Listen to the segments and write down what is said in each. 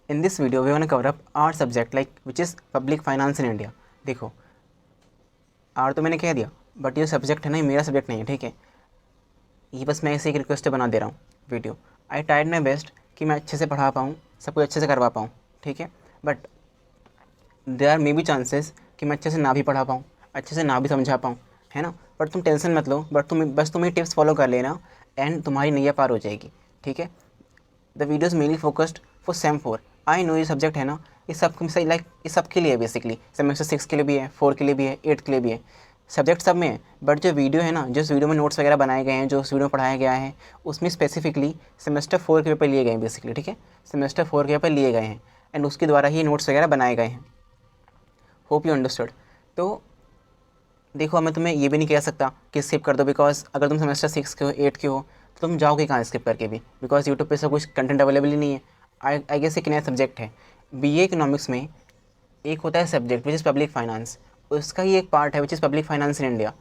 In this video, we want to cover up our subject which is public finance in India. देखो, are तो मैंने कह दिया, but ये सब्जेक्ट है ना, ये मेरा सब्जेक्ट नहीं है, ठीक है। ये बस मैं ऐसे एक रिक्वेस्ट बना दे रहा हूँ video. I tried my best कि मैं अच्छे से पढ़ा पाऊँ, सब कुछ अच्छे से करवा पाऊँ, ठीक है। But there are may be chances कि मैं अच्छे से ना भी पढ़ा पाऊँ, अच्छे से ना भी समझा पाऊँ, है ना। बट तुम टेंशन मत लो, बट तुम ये टिप्स फॉलो कर लेना एंड तुम्हारी नैया पार हो जाएगी, ठीक है। The video is mainly focused for same 4। I know ये सब्जेक्ट है ना, ये सब सही ये सब के लिए है बेसिकली। सेमेस्टर 6 के लिए भी है, 4 के लिए भी है, 8 के लिए भी है, सब्जेक्ट सब में है। बट जो वीडियो है ना, जिस वीडियो में नोट्स वगैरह बनाए गए हैं, जो उस वीडियो में पढ़ाया गया है, उसमें स्पेसिफिकली सेमेस्टर 4 के पेपर लिए गए हैं बेसिकली, ठीक है। सेमेस्टर 4 के पेपर लिए गए हैं एंड उसके द्वारा ही नोट्स वगैरह बनाए गए हैं। Hope you understood. तो देखो, मैं तुम्हें ये भी नहीं कह सकता कि स्किप कर दो, बिकॉज अगर तुम सेमेस्टर 6 के हो, 8 के हो, तो तुम जाओगे कहाँ स्किप करके भी, बिकॉज यूट्यूब पे सब कुछ कंटेंट अवेलेबल ही नहीं है। आई गेस एक नया सब्जेक्ट है बीए इकोनॉमिक्स में। एक होता है subject which is public finance, उसका ही एक पार्ट है which is public finance in India,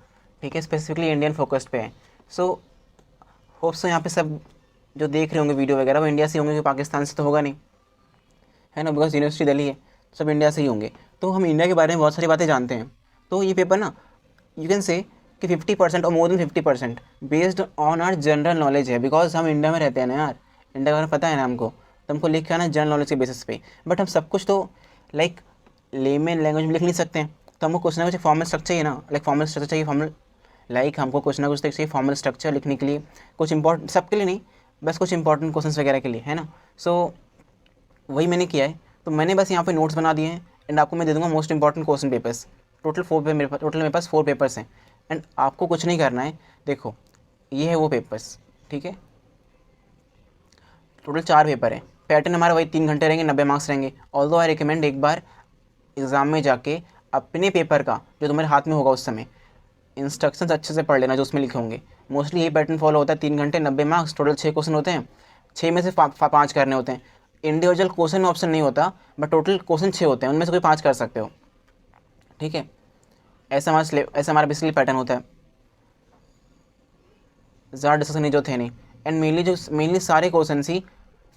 ठीक है। स्पेसिफिकली इंडियन फोकस्ड पे है। सो होप्स यहाँ पे सब जो देख रहे होंगे वीडियो वगैरह, वो इंडिया से होंगे, कि पाकिस्तान से तो होगा नहीं, है ना, बिकॉज यूनिवर्सिटी दिल्ली है, सब इंडिया से ही होंगे। तो हम इंडिया के बारे में बहुत सारी बातें जानते हैं। तो ये पेपर ना, यू कैन से कि 50% और more than 50% based on our general knowledge है, बिकॉज हम इंडिया में रहते हैं ना यार, इंडिया के बारे में पता है ना हमको, तो हमको लिख के आना जनरल नॉलेज के बेसिस पे। बट हम सब कुछ तो लेमन लैंग्वेज में लिख नहीं सकते हैं, तो हमको कुछ ना कुछ फॉर्मल स्ट्रक्चर चाहिए ना, फॉर्मल स्ट्रक्चर चाहिए, हमको कुछ ना कुछ चाहिए फॉर्मल स्ट्रक्चर लिखने के लिए, कुछ इंपॉर्टेंट, सबके लिए नहीं, बस कुछ इंपॉर्टेंट क्वेश्चंस वगैरह के लिए, है ना। सो वही मैंने किया है। तो मैंने बस यहाँ पे नोट्स बना दिए हैं एंड आपको मैं दे दूँगा most important question papers. Total मेरे पास 4 पेपर्स हैं एंड आपको कुछ नहीं करना है। देखो, ये है वो पेपर्स, ठीक है। टोटल 4 पेपर है। पैटर्न हमारा वही 3 घंटे रहेंगे, 90 मार्क्स रहेंगे। ऑल्दो आई रिकमेंड एक बार एग्ज़ाम में जाके अपने पेपर का जो तुम्हारे हाथ में होगा उस समय इंस्ट्रक्शंस अच्छे से पढ़ लेना जो उसमें लिखे होंगे। मोस्टली यही पैटर्न फॉलो होता है। 3 घंटे 90 मार्क्स, टोटल 6 क्वेश्चन होते हैं, 6 में से 5 करने होते हैं। इंडिविजुअल क्वेश्चन में ऑप्शन नहीं होता, बट टोटल क्वेश्चन 6 होते हैं, उनमें से कोई 5 कर सकते हो, ठीक है। ऐसा हमारा बेसिकली पैटर्न होता है। ज़्यादा डिस्कशन नहीं जो थे नहीं। एंड मेनली सारे क्वेश्चन ही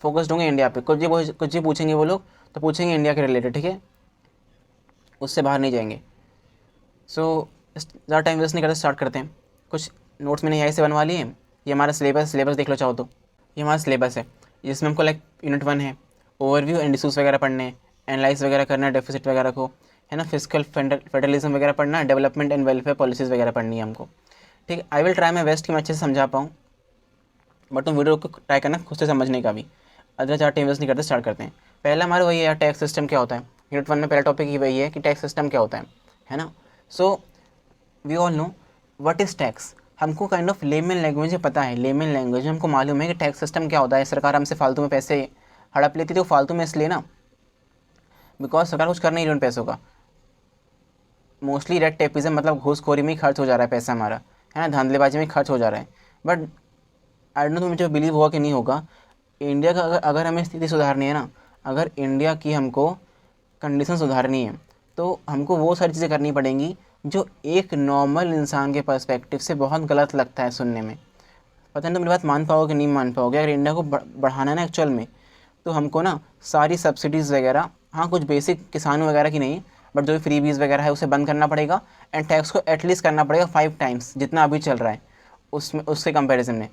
फोकस्ड होंगे इंडिया पे। कुछ ये पूछेंगे वो लोग, तो पूछेंगे इंडिया के रिलेटेड, ठीक है, उससे बाहर नहीं जाएंगे। सो ज़्यादा टाइम वेस्ट नहीं करते, स्टार्ट करते हैं। कुछ नोट्स मैंने यहीं से बनवा लिए हैं। ये हमारा सिलेबस देख लो चाहो तो, ये हमारा सिलेबस है, जिसमें हमको यूनिट 1 है, ओवरव्यू एंड इशूज़ वगैरह पढ़ने हैं, एनालाइज वगैरह करना है डेफिसिट वगैरह को, है ना, फिजिकल फेडरलिज्म वगैरह पढ़ना है, डेवलपमेंट एंड वेलफेयर पॉलिसीज़ वगैरह पढ़नी है हमको, ठीक है। I will try my best कि मैं अच्छे से समझा पाऊँ, बट तुम वीडियो को ट्राई करना खुद से समझने का भी। अदर ज़्यादा टाइम वेस्ट नहीं करते, स्टार्ट करते हैं। पहला हमारा वही है, टैक्स सिस्टम क्या होता है। यूनिट 1 में पहला टॉपिक ही वही है कि टैक्स सिस्टम क्या होता है ना। So we all know what is tax. हमको काइंड ऑफ लेमन लैंग्वेज में पता है, लेमन लैंग्वेज में हमको मालूम है कि टैक्स सिस्टम क्या होता है। सरकार हमसे फालतू में पैसे हड़प लेती थी, वो फालतू में इसलिए ना, बिकॉज सरकार कुछ कर नहीं रही उन पैसों का। मोस्टली रेड टेपिज्म मतलब घूसखोरी में ही खर्च हो जा रहा है पैसा हमारा, है ना, धांधलेबाजी में खर्च हो जा रहा है। बट आई डोंट नो मुझे बिलीव होगा कि नहीं होगा। इंडिया का अगर हमें स्थिति सुधारनी है ना, अगर इंडिया की हमको कंडीशन सुधारनी है, तो हमको वो सारी चीज़ें करनी पड़ेंगी जो एक नॉर्मल इंसान के पर्सपेक्टिव से बहुत गलत लगता है सुनने में। पता नहीं तो मेरी बात मान पाओगे कि नहीं मान पाओगे। अगर इंडिया को बढ़ाना है ना एक्चुअल में, तो हमको ना सारी सब्सिडीज़ वगैरह, हाँ कुछ बेसिक किसानों वगैरह की नहीं, बट जो फ्री बीज वगैरह है उसे बंद करना पड़ेगा। एंड टैक्स को एटलीस्ट करना पड़ेगा 5 टाइम्स जितना अभी चल रहा है, उसमें उसके कंपैरिजन में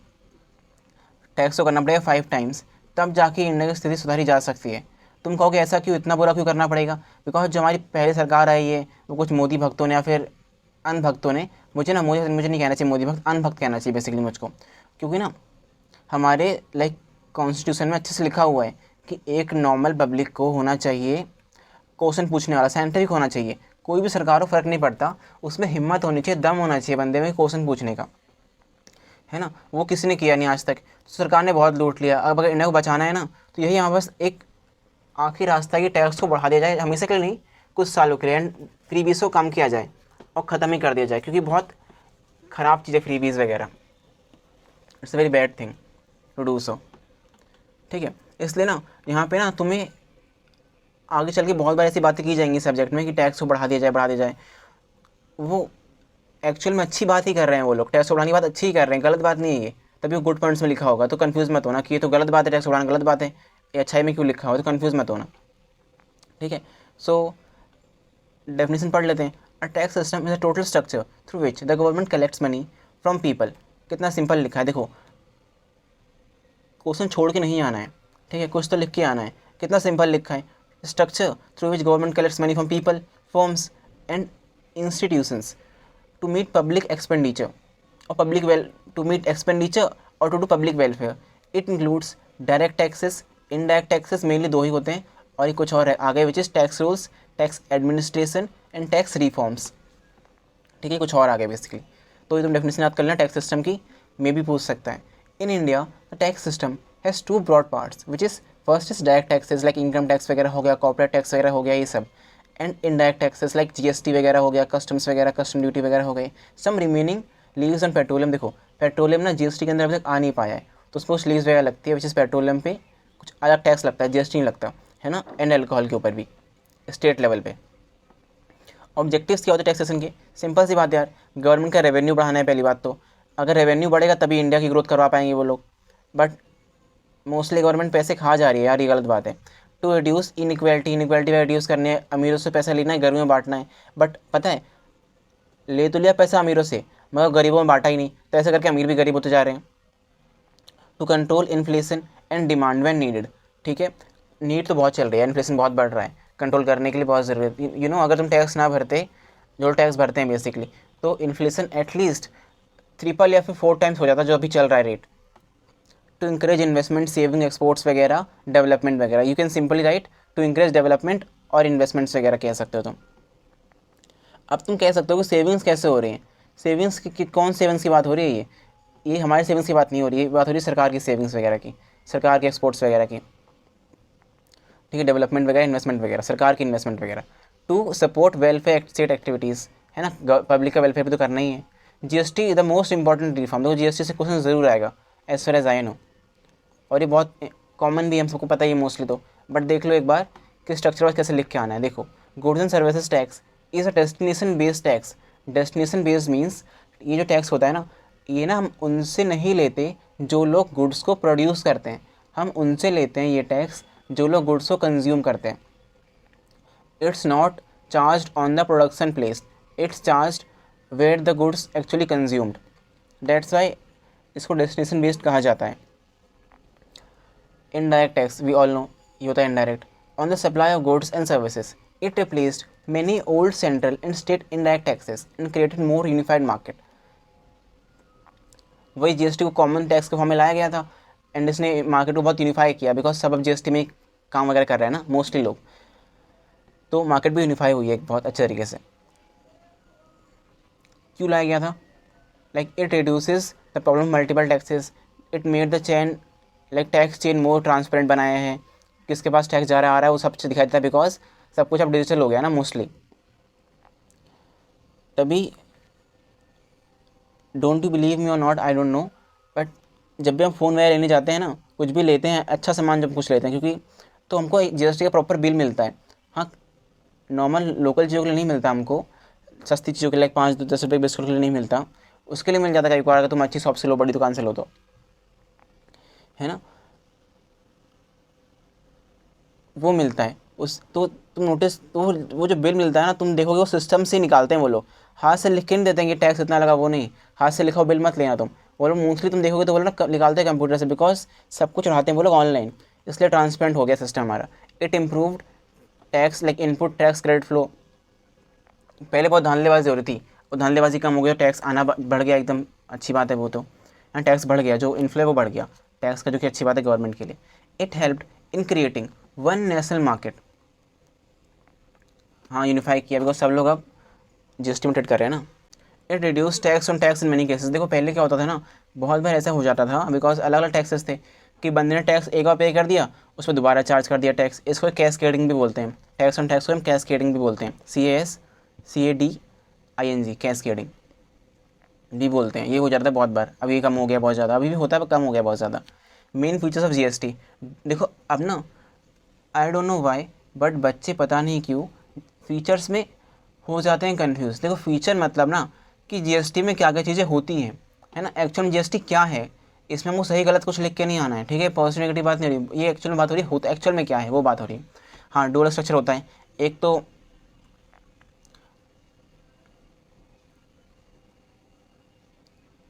टैक्स को करना पड़ेगा 5 टाइम्स, तब जाके इंडिया की स्थिति सुधारी जा सकती है। तुम कहोगे ऐसा क्यों, इतना बुरा क्यों करना पड़ेगा। बिकॉज जो हमारी पहले सरकार आई है, वो कुछ मोदी भक्तों ने या फिर अनभक्तों ने, मुझे नहीं कहना चाहिए मोदी भक्त, अनभक्त कहना चाहिए बेसिकली मुझको, क्योंकि ना हमारे कॉन्स्टिट्यूशन में अच्छे से लिखा हुआ है कि एक नॉर्मल पब्लिक को होना चाहिए क्वेश्चन पूछने वाला, साइंटिफिक होना चाहिए। कोई भी सरकार हो फ़र्क नहीं पड़ता, उसमें हिम्मत होनी चाहिए, दम होना चाहिए बंदे में क्वेश्चन पूछने का, है ना। वो किसी ने किया नहीं आज तक, तो सरकार ने बहुत लूट लिया। अब अगर इंडिया को बचाना है ना, तो यही हमारे पास एक आखिरी रास्ता की टैक्स को बढ़ा दिया जाए, हमेशा के लिए नहीं, कुछ सालों के लिए, एंड फ्री बीज को कम किया जाए और ख़त्म ही कर दिया जाए, क्योंकि बहुत ख़राब चीज़ है फ्री बीज वगैरह। It's a very bad thing to do so, ठीक है। इसलिए ना यहाँ पे ना तुम्हें आगे चल के बहुत बार ऐसी बातें की जाएंगी सब्जेक्ट में कि टैक्स को बढ़ा दिया जाए। वो एक्चुअल में अच्छी बात ही कर रहे हैं वो लोग, टैक्स बढ़ाने की बात अच्छी ही कर रहे हैं, गलत बात नहीं है ये, तभी वो गुड पॉइंट्स में लिखा होगा। तो कंफ्यूज मत होना कि ये तो गलत बात है, टैक्स बढ़ाना गलत बात है। ये अच्छाई में क्यों लिखा हो, तो कन्फ्यूज़ मत होना, ठीक है। सो डेफिनेशन पढ़ लेते हैं। A tax system is a total structure through which the government collects money from people. कितना सिंपल लिखा है, देखो क्वेश्चन छोड़ के नहीं आना है, ठीक है, कुछ तो लिख के आना है। कितना सिंपल लिखा है, structure through which government collects money from people, firms and institutions to meet public expenditure और public well to meet expenditure और to do public welfare. It includes direct taxes, indirect taxes mainly दो ही होते हैं, और ये कुछ और है आगे, which is tax rules, tax administration and tax reforms, ठीक है, कुछ और आगे बेसिकली। तो ये तुम डेफिनेशन याद कर लेना टैक्स सिस्टम की, मे भी पूछ सकता है। In India the tax system has two broad parts, which is first is direct taxes like income tax वगैरह हो गया, कॉर्पोरेट टैक्स वगैरह हो गया, ये सब, and indirect taxes like GST वगैरह हो गया, कस्टम्स वगैरह, कस्टम ड्यूटी वगैरह हो गई। सम रिमेनिंग लीव्स ऑन पेट्रोलियम, देखो पेट्रोलियम ना जीएसटी के अंदर अभी तक आ नहीं पाया है, तो उसको लीव्स वगैरह लगती है, विच इज़ पेट्रोलियम पे कुछ अलग टैक्स लगता है, जीएसटी नहीं लगता है ना, एंड अल्कोहल के ऊपर भी स्टेट लेवल पे। ऑब्जेक्टिव्स क्या होते हैं टैक्सेशन के, सिंपल सी बात यार, गवर्नमेंट का रेवेन्यू बढ़ाना है पहली बात तो, अगर रेवेन्यू बढ़ेगा तभी इंडिया की ग्रोथ करवा पाएंगे वो लोग, बट मोस्टली गवर्नमेंट पैसे खा जा रही है यार, ये गलत बात है। To reduce inequality, inequality reduce करनी है, अमीरों से पैसा लेना है, गरीबों में बांटना है, बट पता है ले तो लिया पैसा अमीरों से मगर गरीबों में बांटा ही नहीं, तो ऐसे करके अमीर भी गरीब होते जा रहे हैं। To control inflation and demand when needed, ठीक है, नीड तो बहुत चल रही है, इन्फ्लेशन बहुत बढ़ रहा है, कंट्रोल करने के लिए बहुत ज़रूरी है। यू नो अगर तुम टैक्स ना भरते, जो टैक्स भरते हैं बेसिकली, तो इन्फ्लेशन एटलीस्ट ट्रिपल या फिर 4 टाइम्स हो जाता जो अभी चल रहा है rate. To encourage investment, saving, exports वगैरह, डेवलपमेंट वगैरह, you can simply write to encourage development और इन्वेस्टमेंट्स वगैरह कह सकते हो तुम। अब तुम कह सकते हो कि सेविंग्स कैसे हो रही हैं, सेविंग्स की कौन सेविंग्स की बात हो रही है, ये हमारी सेविंग्स की बात नहीं हो रही है, बात हो रही है सरकार की सेविंग्स वगैरह की, सरकार के एक्सपोर्ट्स वगैरह की, ठीक है, डेवलपमेंट वगैरह, इन्वेस्टमेंट वगैरह, सरकार की इन्वेस्टमेंट वगैरह। To support welfare state activities, है ना, पब्लिक का वेलफेयर भी तो करना ही है। GST the most important reform, देखो जीएसटी से क्वेश्चन ज़रूर आएगा as far as I know, और ये बहुत कॉमन भी है, हम सबको पता ही है मोस्टली तो, बट देख लो एक बार कि स्ट्रक्चर वाइज कैसे लिख के आना है। देखो goods and services tax is a destination based tax, destination based means ये जो टैक्स होता है ना, ये ना हम उनसे नहीं लेते जो लोग गुड्स को प्रोड्यूस करते हैं, हम उनसे लेते हैं ये टैक्स जो लोग गुड्स को कंज्यूम करते हैं। It's not charge on the production place, it's charge where the goods actually consumed, that's why इसको डेस्टिनेशन बेस्ड कहा जाता है। Indirect tax we all know, ये होता है indirect, on the supply of goods and services, it replaced many old central and state indirect taxes and created more unified market। वही GST को common tax के form में लाया गया था एंड इसने मार्केट को बहुत यूनिफाई किया, बिकॉज सब अब जीएसटी में काम वगैरह कर रहे हैं ना मोस्टली लोग, तो मार्केट भी यूनिफाई हुई है एक बहुत अच्छे तरीके से। क्यों लाया गया था, like it reduces the problem multiple taxes, it made the chain like tax chain more transparent बनाया है, किसके पास टैक्स जा रहा आ रहा है वो सब दिखाई देता है, बिकॉज सब कुछ अब डिजिटल हो गया ना मोस्टली। तभी डोंट यू बिलीव मी और not I don't know, but जब भी हम फ़ोन वगैरह लेने जाते हैं ना, कुछ भी लेते हैं अच्छा सामान जब कुछ लेते हैं, क्योंकि तो हमको जीएसटी का प्रॉपर बिल मिलता है। हाँ नॉर्मल लोकल चीज़ों के लिए नहीं मिलता हमको, सस्ती चीज़ों के लिए 5-10 रुपये बिस्कुट के लिए नहीं मिलता, उसके लिए मिल जाता है कई बार अगर तुम अच्छी शॉप से लो, बड़ी दुकान से लो तो, है ना, वो मिलता है उस, तो तुम नोटिस तो वो जो बिल मिलता है ना, तुम देखोगे वो सिस्टम से निकालते हैं वो लोग, हाथ से लिख के नहीं देते हैं कि टैक्स इतना लगा, वो नहीं, हाथ से लिखा हुआ बिल मत लेना तुम, वो लोग मोस्टली तुम देखोगे तो वो लोग निकालते हैं कंप्यूटर से, बिकॉज सब कुछ उठाते हैं वो लोग ऑनलाइन, इसलिए ट्रांसपेरेंट हो गया सिस्टम हमारा। It improved tax like input tax credit flow, पहले बहुत धांधलेबाजी हो रही थी, वो धांधलेबाजी कम हो गया, टैक्स आना बढ़ गया, एकदम अच्छी बात है वो तो, टैक्स बढ़ गया, जो इन्फ्लो वो बढ़ गया टैक्स का, जो कि अच्छी बात है गवर्नमेंट के लिए। It helped in creating one national market, हाँ यूनिफाई किया, बिकॉज सब लोग अब जीएसटी में ट्रेड कर रहे हैं ना। It reduce tax on tax in many cases, देखो पहले क्या होता था ना, बहुत बार ऐसा हो जाता था, बिकॉज अलग अलग टैक्सेस थे कि बंदे ने टैक्स एक बार पे कर दिया, उस पर दोबारा चार्ज कर दिया टैक्स, इसको कैस्केडिंग भी बोलते हैं, टैक्स ऑन टैक्स को हम कैस्केडिंग भी बोलते हैं, CASCADING, कैस्केडिंग भी बोलते हैं। ये हो जाता है बहुत बार, अभी कम हो गया बहुत ज़्यादा, अभी भी होता है पर कम हो गया बहुत ज़्यादा। मेन फीचर्स ऑफ जीएसटी, देखो अब ना I don't know why, but बच्चे पता नहीं क्यों फीचर्स में हो जाते हैं कंफ्यूज। देखो फीचर मतलब ना कि जीएसटी में क्या क्या चीज़ें होती हैं, है ना, एक्चुअल में जीएसटी क्या है, इसमें हमको सही गलत कुछ लिख के नहीं आना है, ठीक है। पॉजिटिव नेगेटिव बात नहीं हो रही, ये एक्चुअल में बात हो रही है, होता एक्चुअल में क्या है वो बात हो रही है। हाँ, डुअल स्ट्रक्चर होता है। एक तो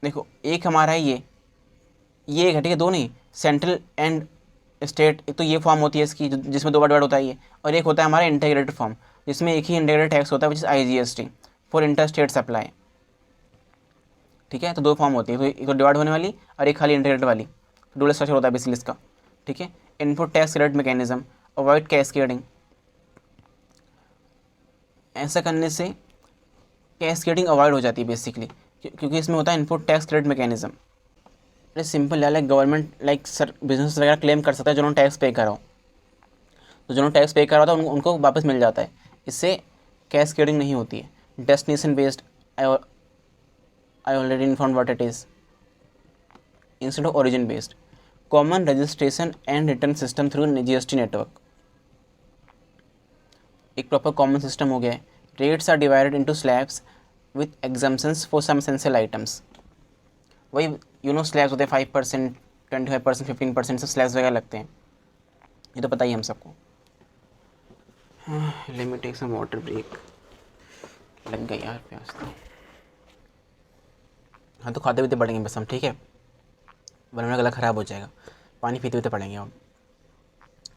देखो, एक हमारा है ये एक है, ठीक है, दो नहीं, सेंट्रल एंड स्टेट। एक तो ये फॉर्म होती है इसकी जिसमें दो बार डिवाइड होता है ये, और एक होता है हमारा इंटीग्रेटेड फॉर्म जिसमें एक ही इंटीग्रेटेड टैक्स होता है which is IGST for inter state supply, ठीक है। तो दो फॉर्म होती है, तो एक तो डिवाइड होने वाली और एक खाली इंटीग्रेटेड वाली, डुअल स्ट्रक्चर होता है बेसिकली इसका, ठीक है। Input tax credit mechanism, avoid cascading. ऐसा करने से कैस्केडिंग अवॉइड हो जाती है बेसिकली, क्योंकि इसमें होता है इनपुट टैक्स क्रेडिट मैकेनिज्म। अरे सिंपल है, like government, like sir business वगैरह क्लेम कर सकता है जिन्होंने टैक्स पे करा हो, तो जिन्होंने टैक्स पे करा होता है उनको वापस मिल जाता है, इससे कैस्केडिंग नहीं होती है। Destination based, I already inform what it is, instead of origin based. Common registration and return system through GST network, एक प्रॉपर कॉमन सिस्टम हो गया है। Rates are divided into slabs with exemptions for some essential items. वही slabs होते हैं 5%, 25%, 15%, सब slabs वगैरह लगते हैं, ये तो पता ही हम सबको। Let me take some water break, लग गई यार प्यास तो। हाँ, तो खाते पीते पड़ेंगे बस हम, ठीक है, वरना गला ख़राब हो जाएगा, पानी पीते पीते पड़ेंगे हम।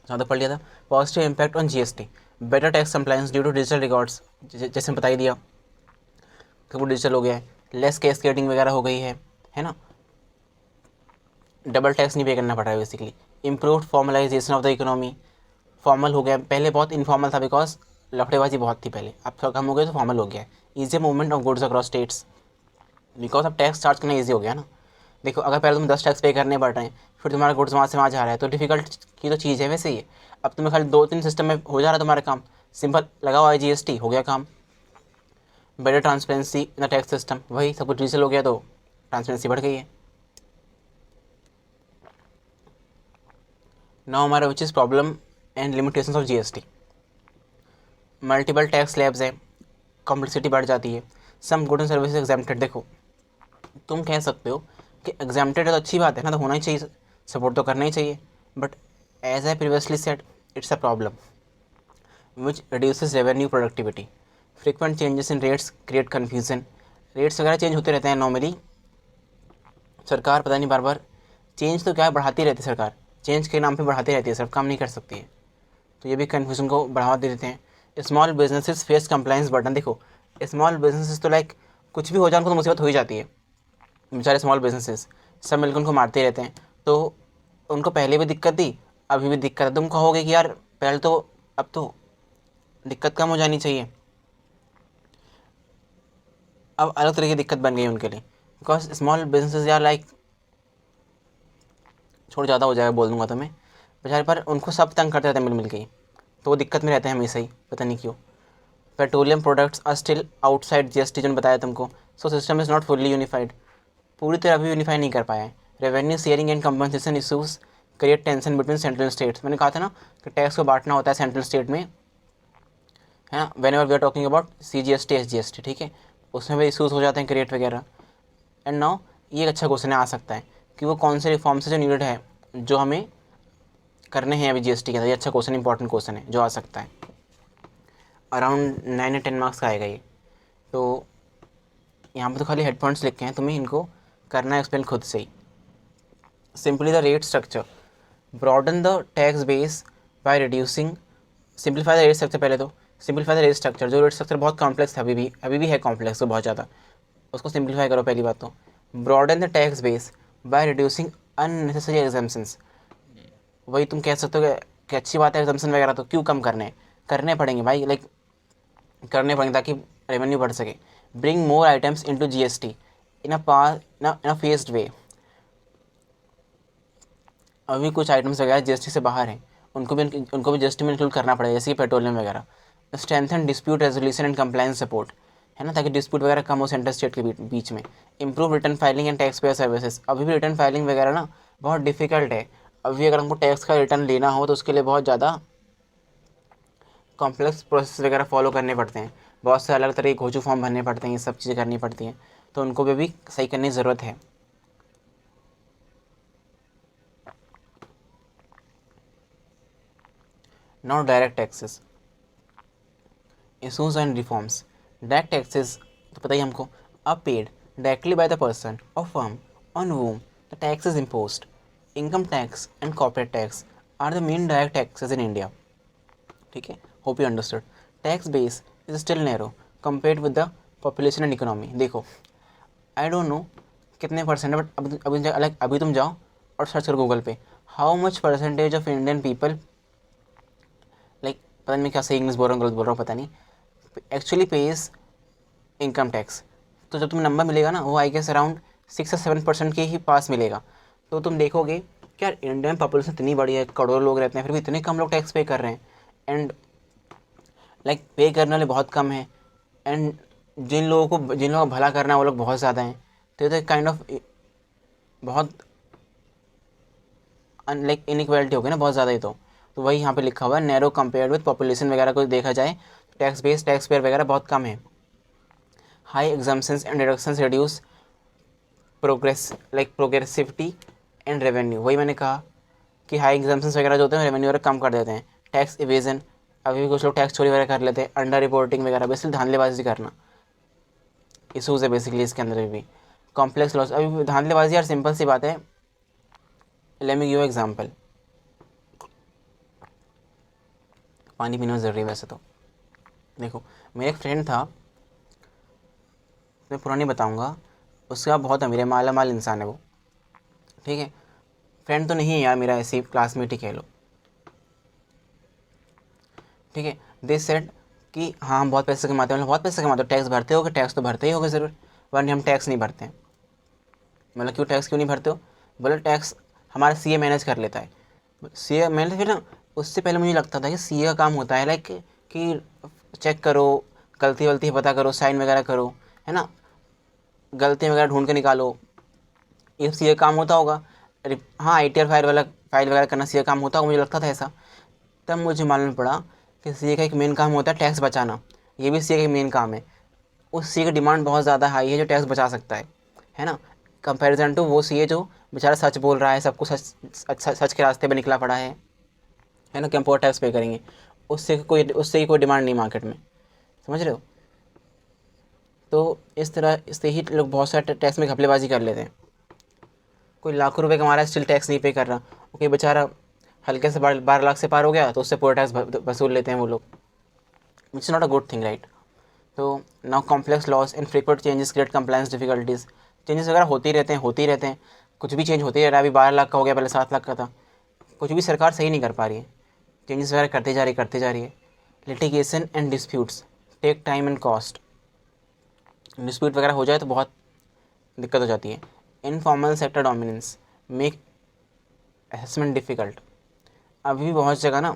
ज़्यादा पढ़ लिया था। Positive impact on GST, better tax compliance due to digital records, जैसे बता ही दिया कि वो डिजिटल हो गया है। लेस कैस्केडिंग वगैरह हो गई है ना, डबल टैक्स नहीं पे करना पड़ रहा है basically. Improved formalisation of the economy, formal हो गया, पहले बहुत इनफॉर्मल था बिकॉज लफड़ेबाजी बहुत थी पहले, अब थोड़ा कम हो गया तो फॉर्मल हो गया है। Easy movement of goods across states, because अब टैक्स चार्ज करना ईजी हो गया ना। देखो, अगर पहले तुम 10 टैक्स पे करने पड़ रहे हैं, फिर तुम्हारा गुड्स वहाँ से वहाँ जा रहा है, तो डिफिकल्ट की तो चीज़ है वैसे ही। अब तुम्हें खाली 2-3 सिस्टम में हो जा रहा है तुम्हारा काम, सिंपल लगाओ IGST, हो गया काम। Better transparency in the tax system, वही सब कुछ डिजिटल हो गया तो ट्रांसपेरेंसी बढ़ गई है। नाउ हमारा which is problem and limitations of GST। Multiple tax slabs है, कॉम्प्लेक्सिटी बढ़ जाती है। Some good and services exempted, देखो तुम कह सकते हो कि एग्जाम्प्टेड है तो अच्छी बात है ना, तो होना ही चाहिए, सपोर्ट तो करना ही चाहिए, but as I previously said it's a problem which reduces revenue productivity. Frequent changes in rates create confusion, rates वगैरह चेंज होते रहते हैं नॉर्मली, सरकार पता नहीं बार बार चेंज तो क्या है, बढ़ाती रहती है सरकार, चेंज के नाम पे बढ़ाती रहती है, सब काम नहीं कर सकती है, तो ये भी कन्फ्यूजन को बढ़ावा दे देते हैं। Small businesses face compliance burden, देखो स्मॉल बिजनेसेस तो लाइक कुछ भी हो जाए उनको तो मुसीबत हो ही जाती है, बेचारे स्मॉल बिजनेसेस सब मिलकर उनको मारते रहते हैं, तो उनको पहले भी दिक्कत थी, अभी भी दिक्कत है। तुम कहोगे कि यार पहले तो, अब तो दिक्कत कम हो जानी चाहिए, अब अलग तरह की दिक्कत बन गई उनके लिए, बिकॉज स्मॉल बिजनेसेस यार लाइक, छोड़ ज़्यादा हो जाएगा बोल दूंगा तो मैं, बेचारे पर उनको सब तंग करते रहते हैं मिल के, तो वो दिक्कत में रहते हैं हमेशा ही, पता नहीं क्यों। Petroleum products are still outside GST, जो बताया तुमको, so system is not fully unified, पूरी तरह भी यूनिफाई नहीं कर पाया है। Revenue sharing and compensation issues create tension between central states, मैंने कहा था ना कि टैक्स को बांटना होता है सेंट्रल स्टेट में, है ना, whenever we are talking about CGST SGST, ठीक है, उसमें भी इशूज़ हो जाते हैं क्रिएट वगैरह। एंड नाउ ये एक अच्छा क्वेश्चन आ सकता है कि वो कौन से रिफॉर्म्स जो नीडेड है जो हमें करने हैं अभी GST के अंदर, ये अच्छा क्वेश्चन, इंपॉर्टेंट क्वेश्चन है जो आ सकता है, अराउंड 9 या 10 मार्क्स का आएगा ये। तो यहाँ पर तो खाली हेड पॉइंट्स लिखे हैं, तुम्हें इनको करना है एक्सप्लेन खुद से ही। Simply the rate structure, broaden the tax base by reducing, simplify the rate structure, पहले तो सिंपलीफाई द रेट स्ट्रक्चर, जो रेट स्ट्रक्चर बहुत कॉम्प्लेक्स था, अभी भी है कॉम्प्लेक्स तो बहुत ज़्यादा, उसको सिंपलीफाई करो पहली बात तो। Broaden the tax base by reducing unnecessary exemptions, वही तुम कह सकते हो कि अच्छी बात है एग्जाम्पशन वगैरह, तो क्यों कम करने पड़ेंगे भाई, लाइक करने पड़ेंगे ताकि रेवेन्यू बढ़ सके। Bring more items into GST इन अ फेस्ड वे, अभी कुछ आइटम्स वगैरह GST से बाहर हैं, उनको भी GST में इंक्लूड करना पड़ेगा, जैसे कि पेट्रोलियम वगैरह। Strengthen dispute resolution and compliance support, है ना, ताकि डिस्प्यूट वगैरह कम हो सेंट्रल स्टेट के बीच में। Improve return filing and tax payer services, अभी भी रिटर्न फाइलिंग वगैरह ना बहुत डिफिकल्ट है, अभी अगर हमको टैक्स का रिटर्न लेना हो तो उसके लिए बहुत ज़्यादा कॉम्प्लेक्स प्रोसेस वगैरह फॉलो करने पड़ते हैं, बहुत से अलग तरह के घोचू फॉर्म भरने पड़ते हैं, ये सब चीज़ें करनी पड़ती हैं, तो उनको भी सही करने की ज़रूरत है। Now direct taxes, issues and reforms. Direct taxes तो पता ही हमको, are paid directly by the person or firm on whom the tax is imposed. Income tax and corporate tax are the main direct taxes in India. ठीक है, hope you understood. Tax base is still narrow compared with the population and economy. देखो, I don't know कितने percent है, but अभी तुम जाओ और search करो गूगल पे, how much percentage of Indian people, like पता नहीं मैं क्या सही इंग्लिश बोल रहा हूँ गलत बोल रहा हूँ पता नहीं, एक्चुअली पेज इनकम टैक्स. तो जब तुम्हें नंबर मिलेगा ना, वो आई गेस अराउंड 6 से 7% के ही पास मिलेगा. तो तुम देखोगे कि यार इंडियन पॉपुलेशन इतनी बड़ी है, करोड़ों लोग रहते हैं, फिर भी इतने कम लोग टैक्स पे कर रहे हैं. एंड लाइक पे करने वाले बहुत कम हैं, एंड जिन लोगों का भला करना है वो लोग बहुत ज़्यादा हैं. तो ये काइंड ऑफ बहुत लाइक इनइक्वालिटी हो गई ना बहुत ज़्यादा ही. तो वही यहाँ पे लिखा हुआ है, नैरो कंपेयर्ड विद पॉपुलेशन वगैरह को देखा जाए टैक्स बेस टैक्स पेयर वगैरह बहुत कम है. High exemptions and deductions reduce progressivity and revenue. वही मैंने कहा कि हाई एग्जाम्पन्स वगैरह जो होते हैं रेवेन्यू वगैरह कम कर देते हैं. टैक्स इवेजन, अभी भी कुछ लोग टैक्स चोरी वगैरह कर लेते हैं. अंडर रिपोर्टिंग वगैरह, बेसिकली धांधलेबाजी करना इशूज़ है बेसिकली इसके अंदर भी. कॉम्प्लेक्स लॉस, अभी धांधलेबाजी यार सिंपल सी बात है. Let me give you example. पानी पीना ज़रूरी है वैसे तो. देखो, मेरा एक फ्रेंड था, मैं पुरानी बताऊंगा, उसका बहुत अमीर है, माला माल इंसान है वो. ठीक है, फ्रेंड तो नहीं है यार मेरा, ऐसे क्लासमेट ही कह लो. ठीक है, दे सेड कि हाँ हम बहुत पैसे कमाते हैं. बहुत पैसे कमाते हो, टैक्स भरते हो? टैक्स तो भरते ही होगे ज़रूर. वरना हम टैक्स नहीं भरते हैं. मतलब क्यों टैक्स क्यों नहीं भरते हो? बोले टैक्स हमारा सीए मैनेज कर लेता है. सीए मैंने फिर ना, उससे पहले मुझे लगता था कि सीए का काम होता है लाइक कि चेक करो, गलती वलती पता करो, साइन वगैरह करो, है ना, गलती वगैरह ढूंढ के निकालो, ये सीए काम होता होगा. हाँ, आईटीआर फाइल वगैरह करना सीए काम होता होगा, मुझे लगता था ऐसा. तब मुझे मालूम पड़ा कि सीए का एक मेन काम होता है टैक्स बचाना. ये भी सीए का मेन काम है. उस सीए की डिमांड बहुत ज़्यादा हाई है जो टैक्स बचा सकता है ना, कंपैरिजन टू वो सीए जो बेचारा सच बोल रहा है, सबको सच के रास्ते पे निकला पड़ा है ना, कि हम पूरा टैक्स पे करेंगे. उससे कोई डिमांड नहीं मार्केट में. समझ रहे हो? तो इस तरह इससे ही लोग बहुत सारे टैक्स में घपलेबाजी कर लेते हैं. कोई लाखों रुपए कमा रहा है स्टिल टैक्स नहीं पे कर रहा. ओके, बेचारा हल्के से 12 लाख से पार हो गया तो उससे पूरा टैक्स वसूल लेते हैं वो लोग. It's not a good thing, right? तो now complex laws and frequent changes create compliance difficulties. Changes वगैरह होते ही रहते हैं. कुछ भी चेंज होते ही रह रहा है. अभी 12 लाख का हो गया, पहले 7 लाख का था. कुछ भी सरकार सही नहीं कर पा रही है. चेंजेस वगैरह करते जा रही है. Litigation and disputes take time and cost. Dispute वगैरह हो जाए तो बहुत दिक्कत हो जाती है. Informal sector dominance make assessment difficult. अभी भी बहुत जगह ना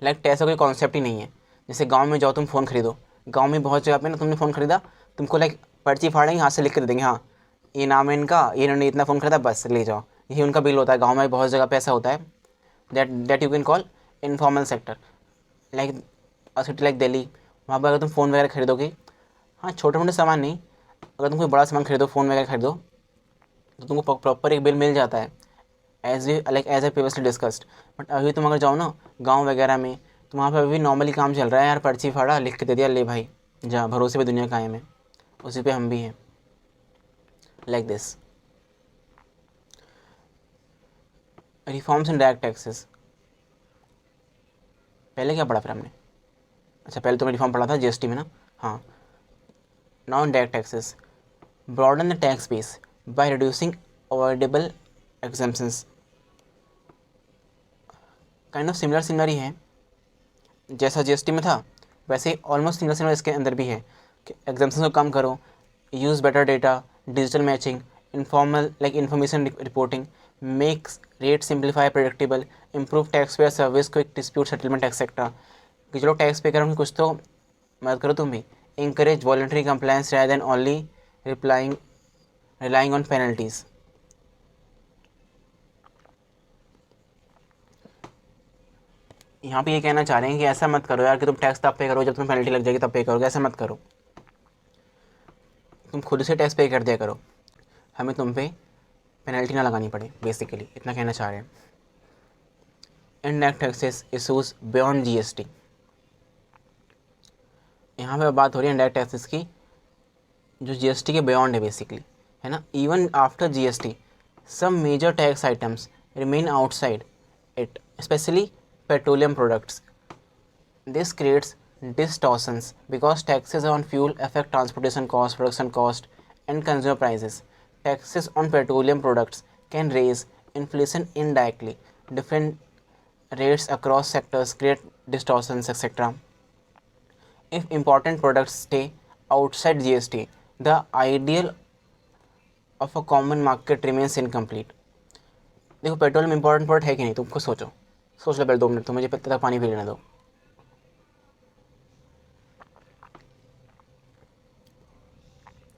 लाइक ऐसा कोई कॉन्सेप्ट ही नहीं है. जैसे गांव में जाओ तुम फ़ोन खरीदो, गांव में बहुत जगह पे ना तुमने फ़ोन खरीदा, तुमको लाइक पर्ची फाड़ेंगे, हाथ से लिख के दे देंगे, हाँ ये नाम है इनका, ये इन्होंने इतना फ़ोन खरीदा, बस ले जाओ. यही उनका बिल होता है. गाँव में बहुत जगह पे ऐसा होता है. That you can call informal sector. Like a city like Delhi, वहाँ पर अगर तुम फ़ोन वगैरह खरीदोगे, हाँ छोटे मोटे सामान नहीं, अगर तुम कोई बड़ा सामान खरीदो, फ़ोन वगैरह खरीदो, तो तुमको प्रॉपर एक बिल मिल जाता है, as a previously discussed. But अभी तुम अगर जाओ ना गांव वगैरह में, तो वहाँ पे अभी भी नॉर्मली काम चल रहा है यार, पर्ची फाड़ा, लिख के दे दिया, ले भाई जा, भरोसे पे दुनिया कायम है. उसी पे हम भी हैं, like this. Reforms in direct taxes, पहले क्या पढ़ा फिर हमने? अच्छा, पहले तुमने रिफॉर्म पढ़ा था जीएसटी में ना. हाँ, now in direct taxes broaden the tax base by reducing avoidable exemptions. Kind of similar ही है. जैसा जीएसटी में था वैसे ही ऑलमोस्ट सिमिलर इसके अंदर भी है कि एग्जाम्पशन को कम करो, use better data, digital matching, informal like information reporting, makes rate simplify predictable, improve tax payer service, quick dispute settlement etcetera. कि जो लोग टैक्स पे करें उनकी कुछ तो मदद करो तुम भी. Encourage voluntary compliance rather than only relying on penalties. यहाँ पे ये कहना चाह रहे हैं कि ऐसा मत करो यार कि तुम टैक्स तब पे करो जब तुम्हें पेनल्टी लग जाएगी तब पे करोगे. ऐसा मत करो, तुम खुद से टैक्स पे कर दिया करो, हमें तुम पे पेनल्टी ना लगानी पड़े. बेसिकली इतना कहना चाह रहे हैं. Indirect taxes issues beyond GST. यहाँ पे बात हो रही है इनडायरेक्ट टैक्सेस की जो जीएसटी के बियॉन्ड है बेसिकली, है ना। Even after GST some major tax items remain outside it, specially petroleum products. This creates distortions because taxes on fuel affect transportation costs, production cost, and consumer prices. Taxes on petroleum products can raise inflation indirectly. Different rates across sectors create distortions, etc. If important products stay outside GST, the ideal of a common market remains incomplete. देखो petrol में important product है कि नहीं, तुम खुद सोचो, सोच लो पहले 2 मिनट, तो मुझे तक पानी पी लेने दो।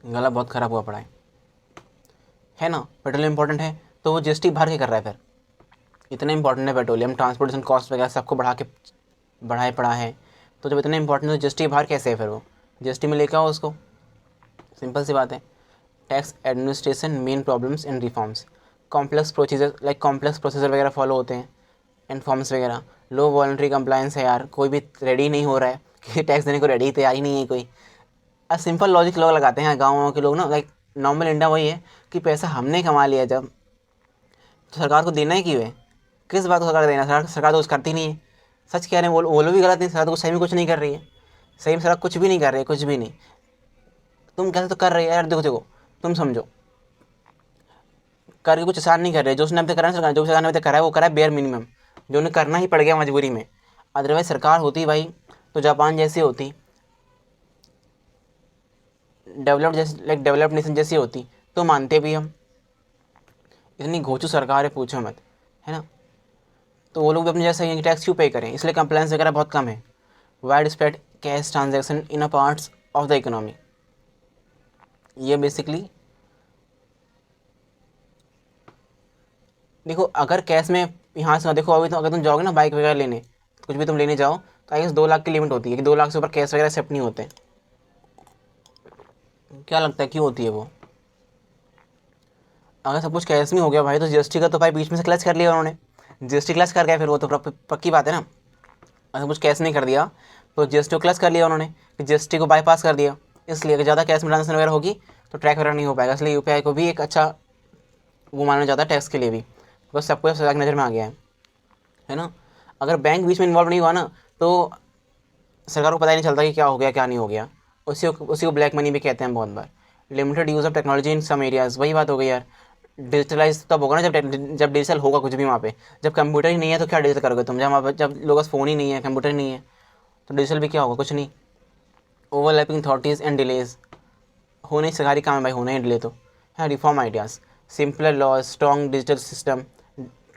गला बहुत ख़राब हुआ पड़ा है ना। पेट्रोलियम इंपॉर्टेंट है तो वो जीएसटी भर के कर रहा है, फिर इतना इंपॉर्टेंट है पेट्रोलियम, ट्रांसपोर्टेशन कॉस्ट वगैरह सबको बढ़ाए पड़ा है, तो जब इतना इंपॉर्टेंट है तो जीएसटी बाहर कैसे है, फिर वो जीएसटी में लेके आओ उसको, सिंपल सी बात है। Tax administration main problems and reforms, complex procedure वगैरह फॉलो होते हैं एंड फॉर्म्स वगैरह। लो वॉलंटरी कंप्लायंस है यार, कोई भी रेडी नहीं हो रहा है कि टैक्स देने को रेडी तैयार ही नहीं है कोई। सिंपल लॉजिक लोग लगाते हैं गाँव के लोग ना, लाइक नॉर्मल इंडिया वही है कि पैसा हमने कमा लिया जब, तो सरकार को देना ही क्यों है, किस बात को सरकार देना, सरकार तो कुछ करती नहीं है। सच कह रहे हैं, वो लोग भी गलत नहीं, सरकार तो कुछ सही में कुछ नहीं कर रही है, सही में सरकार कुछ भी नहीं कर रही है, कुछ भी नहीं। तुम कैसे तो कर रही है यार, देखो देखो तुम समझो, करके कुछ आसान नहीं कर रहे, जो उसने अब तक करा है सरकार, जो सरकार ने अभी तक करा है वो करा है बेयर मिनिमम, जो उन्हें करना ही पड़ गया मजबूरी में। अदरवाइज सरकार होती भाई तो जापान जैसी होती, डेवलप्ड नेशन जैसी होती, तो मानते भी हम। इतनी घोचू सरकार है पूछो मत, है ना। तो वो लोग भी अपने जैसे टैक्स क्यों पे करें, इसलिए कंप्लायंस वगैरह बहुत कम है। Wide spread cash transaction in a parts of the economy, ये बेसिकली देखो, अगर कैश में यहाँ से देखो, अभी तो अगर तुम जाओगे ना बाइक वगैरह लेने, कुछ भी तुम लेने जाओ तो आई गेस 2 लाख की लिमिट होती है कि 2 लाख से ऊपर कैश वगैरह एक्सेप्ट नहीं होते। क्या लगता है क्यों होती है वो? अगर सब कुछ कैश में हो गया भाई, तो जीएसटी का तो भाई बीच में से क्लच कर लिया उन्होंने, जीएसटी क्लच कर गया, फिर वो तो पक्की बात है ना। अगर कुछ कैश नहीं कर दिया तो जीएसटी को क्लच कर लिया उन्होंने, कि जीएसटी को बाईपास कर दिया, इसलिए कि ज़्यादा कैश में ट्रांजेक्शन वगैरह होगी तो ट्रैक वगैरह नहीं हो पाएगा, इसलिए यूपीआई को भी एक अच्छा वो माना जाता है टैक्स के लिए भी, बस सबको सरकार की नज़र में आ गया है ना। अगर बैंक बीच में इन्वॉल्व नहीं हुआ ना तो सरकार को पता ही नहीं चलता कि क्या हो गया क्या नहीं हो गया, उसी को ब्लैक मनी भी कहते हैं बहुत बार। Limited use of technology in some areas, वही बात हो गई यार। डिजिटलाइज तब होगा ना जब डिजिटल होगा कुछ भी वहाँ पे, जब कंप्यूटर ही नहीं है तो क्या डिजिटल करोगे तुम, जब लोगों पास फ़ोन ही नहीं है, कंप्यूटर ही नहीं है, तो डिजिटल भी क्या होगा, कुछ नहीं। ओवरलैपिंग अथॉरिटीज़ एंड डिलेज, होने ही सरकारी काम है भाई, होना ही डिले तो है। Reform ideas, simpler laws, strong digital system,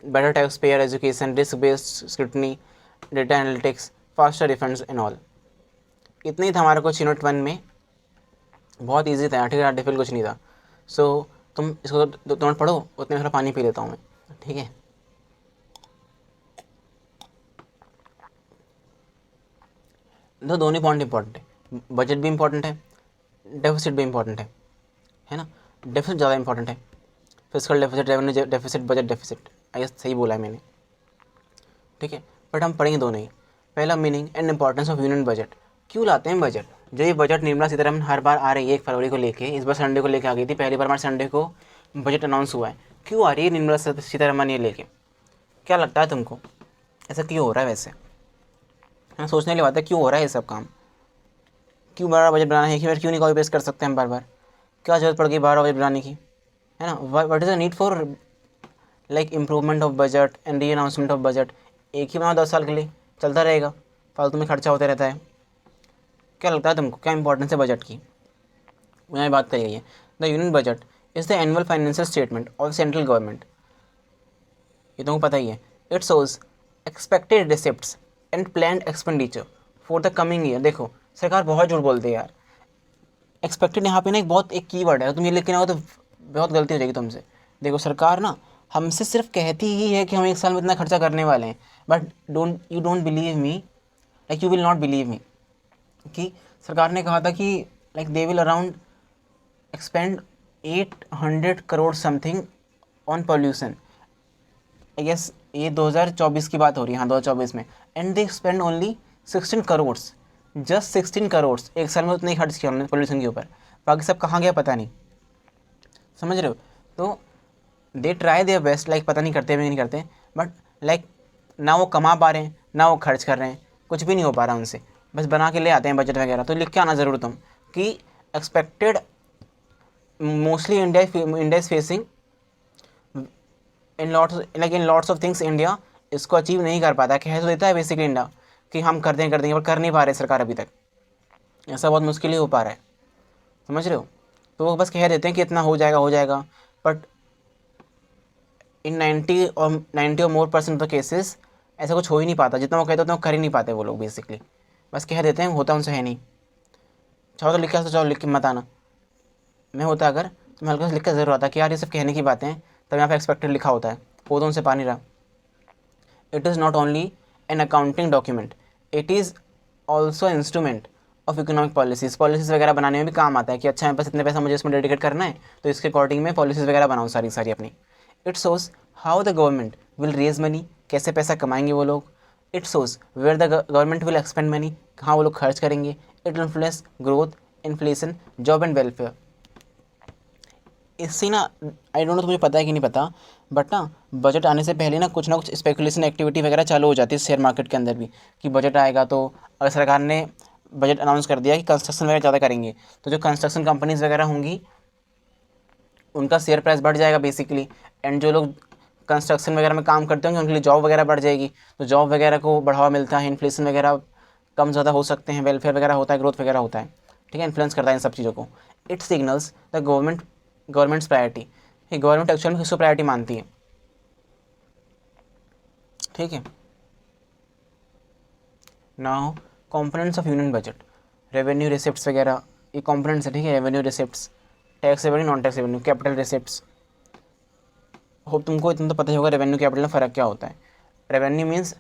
better taxpayer education, risk-based scrutiny, data analytics, faster refunds and all। इतनी था हमारे कुछ यूनिट 1 में, बहुत इजी था, ठीक है, डिफिकल्ट कुछ नहीं था। सो तुम इसको 2 मिनट पढ़ो, उतने में थोड़ा पानी पी लेता हूँ मैं, ठीक है। दोनों पॉइंट इंपॉर्टेंट है, बजट भी इंपॉर्टेंट है, डेफिसिट भी इंपॉर्टेंट है ना। डेफिसिट ज़्यादा इंपॉर्टेंट है, physical deficit, revenue deficit, budget deficit, I सही बोला है मैंने, ठीक है। बट हम पढ़ेंगे दोनों ही। पहला, meaning and importance of union budget, क्यों लाते हैं बजट। जो ये बजट निर्मला सीतारमन हर बार आ रही है 1 फरवरी को लेके, इस बार संडे को लेके आ गई थी, पहली बार हमारे संडे को बजट अनाउंस हुआ है। क्यों आ रही है निर्मला सीतारमन ये लेके, क्या लगता है तुमको, ऐसा क्यों हो रहा है? वैसे हाँ, सोचने वाली बात है, क्यों हो रहा है ये सब काम, क्यों बार बजट बनाना है, कि क्यों नहीं कॉपी पेस्ट कर सकते हम बार बार, क्या जरूरत पड़ गई बार बजट बनाने की, है ना। What is the need for like improvement of budget and re announcement of budget. एक ही बनाओ 10 साल के लिए, चलता रहेगा, फालतू में खर्चा होता रहता है। क्या लगता है तुमको, क्या इंपॉर्टेंस है बजट की? मैं बात कर रही है, the union budget is the annual financial statement of central government, ये तुमको पता ही है। It shows expected receipts and planned expenditure for the coming year. देखो सरकार बहुत झूठ बोलती है यार, एक्सपेक्टेड यहाँ पे ना एक कीवर्ड है, तुम ये लिख के ना हो तो बहुत गलती हो जाएगी तुमसे। देखो सरकार ना हमसे सिर्फ कहती ही है कि हम 1 साल में इतना खर्चा करने वाले हैं, but you don't believe me, like you will not believe me, कि सरकार ने कहा था कि like they will around expend 800 crore something on pollution. I guess ये 2024 की बात हो रही है, हाँ 2024 में, and they spend only 16 crore, just 16 crore एक साल में उतने ही खर्च किया उन्होंने पोल्यूशन के ऊपर। बाकी सब कहाँ गया पता नहीं, समझ रहे हो। तो they try their best, like पता नहीं करते भी नहीं करते, बट लाइक ना वो कमा पा रहे हैं ना वो खर्च कर रहे हैं, कुछ भी नहीं हो पा रहा उनसे, बस बना के ले आते हैं बजट वगैरह। तो लिख के आना ज़रूर तुम कि expected mostly India is facing in lots of things. India इसको अचीव नहीं कर पाता, कह तो देता है बेसिकली इंडिया कि हम कर देंगे पर कर नहीं पा रहे सरकार अभी तक, ऐसा बहुत मुश्किल ही हो पा रहा है, समझ रहे हो। तो वो बस कह देते हैं कि इतना हो जाएगा, बट इन 90 और मोर % ऑफ द केसेस ऐसा कुछ हो ही नहीं पाता, जितना वो कहते उतना कर ही नहीं पाते वो लोग बेसिकली, बस कह देते हैं, होता उनसे है नहीं। चाहो तो लिख के, चाहो लिख के मत आना, मैं होता अगर तो मैं हल्का सा लिख कर जरूर आता कि यार ये सब कहने की बातें हैं, तब यहाँ पे एक्सपेक्टेड लिखा होता है, वो तो उनसे पा नहीं रहा। It is not only an accounting document, it is also instrument of economic policies वगैरह बनाने में भी काम आता है कि अच्छा मेरे पास इतने पैसा मुझे इसमें डेडिकेट करना है, तो इसके अकॉर्डिंग मैं पॉलिसीज़ वगैरह बनाऊँ सारी अपनी। It shows how the government will raise money, कैसे पैसा कमाएंगे वो लोग। It shows where the government will expend money, कहाँ वो लोग खर्च करेंगे। It influence growth, inflation, job and welfare. इससे ना आई डोंट नो तुम्हें पता है कि नहीं पता, बट ना बजट आने से पहले ना कुछ स्पेकुलेशन एक्टिविटी वगैरह चालू हो जाती है शेयर मार्केट के अंदर भी, कि बजट आएगा तो अगर सरकार ने बजट अनाउंस कर दिया कि कंस्ट्रक्शन वगैरह ज़्यादा करेंगे, तो जो कंस्ट्रक्शन कंपनीज वगैरह होंगी उनका शेयर प्राइस बढ़ जाएगा बेसिकली, एंड जो लोग कंस्ट्रक्शन वगैरह में काम करते होंगे उनके लिए जॉब वगैरह बढ़ जाएगी, तो जॉब वगैरह को बढ़ावा मिलता है, इन्फ्लेशन वगैरह कम ज़्यादा हो सकते हैं, वेलफेयर वगैरह होता है, ग्रोथ वगैरह होता है, ठीक है, इन्फ्लुएंस करता है इन सब चीज़ों को। It signals the governments priority, government actual में किसको प्रायोरिटी मानती है, ठीक है। Now components of union budget, revenue receipts वगैरह ये कॉम्पोनेंट्स है, ठीक है। Revenue receipts, tax revenue, non tax revenue, capital receipts. Hope तुमको इतना तो पता ही होगा रेवेन्यू कैपिटल में फ़र्क क्या होता है। रेवेन्यू मीन्स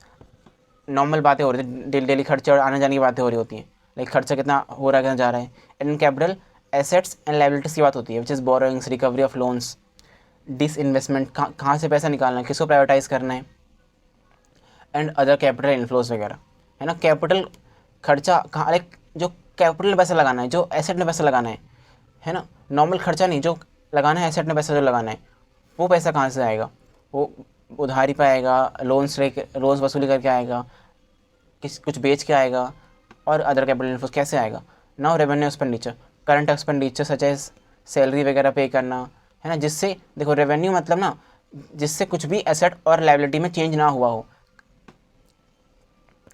नॉर्मल बातें हो रही थी, डेली खर्चे और आने जाने की बातें हो रही होती हैं, लाइक खर्चा कितना हो रहा है, कितना जा रहा है। And capital assets and liabilities की बात होती है, which is borrowings, recovery of loans, disinvestment, कहाँ से पैसा निकालना है, किसको प्राइवेटाइज करना है, एंड अदर कैपिटल इन्फ्लोज वगैरह, है ना। कैपिटल खर्चा कहाँ, लाइक जो कैपिटल में पैसा लगाना है, जो एसेट में पैसा लगाना है ना, नॉर्मल खर्चा नहीं, जो लगाना है एसेट में पैसा जो लगाना है, वो पैसा कहाँ से आएगा, वो उधारी पे आएगा, लोन्स वसूली करके आएगा, कुछ बेच के आएगा, और अदर कैपिटल इन्फ्लोज कैसे आएगा। Now revenue expenditure, current expenditure such as salary वगैरह पे करना, है ना, जिससे देखो रेवेन्यू मतलब ना जिससे कुछ भी एसेट और लायबिलिटी में चेंज ना हुआ हो,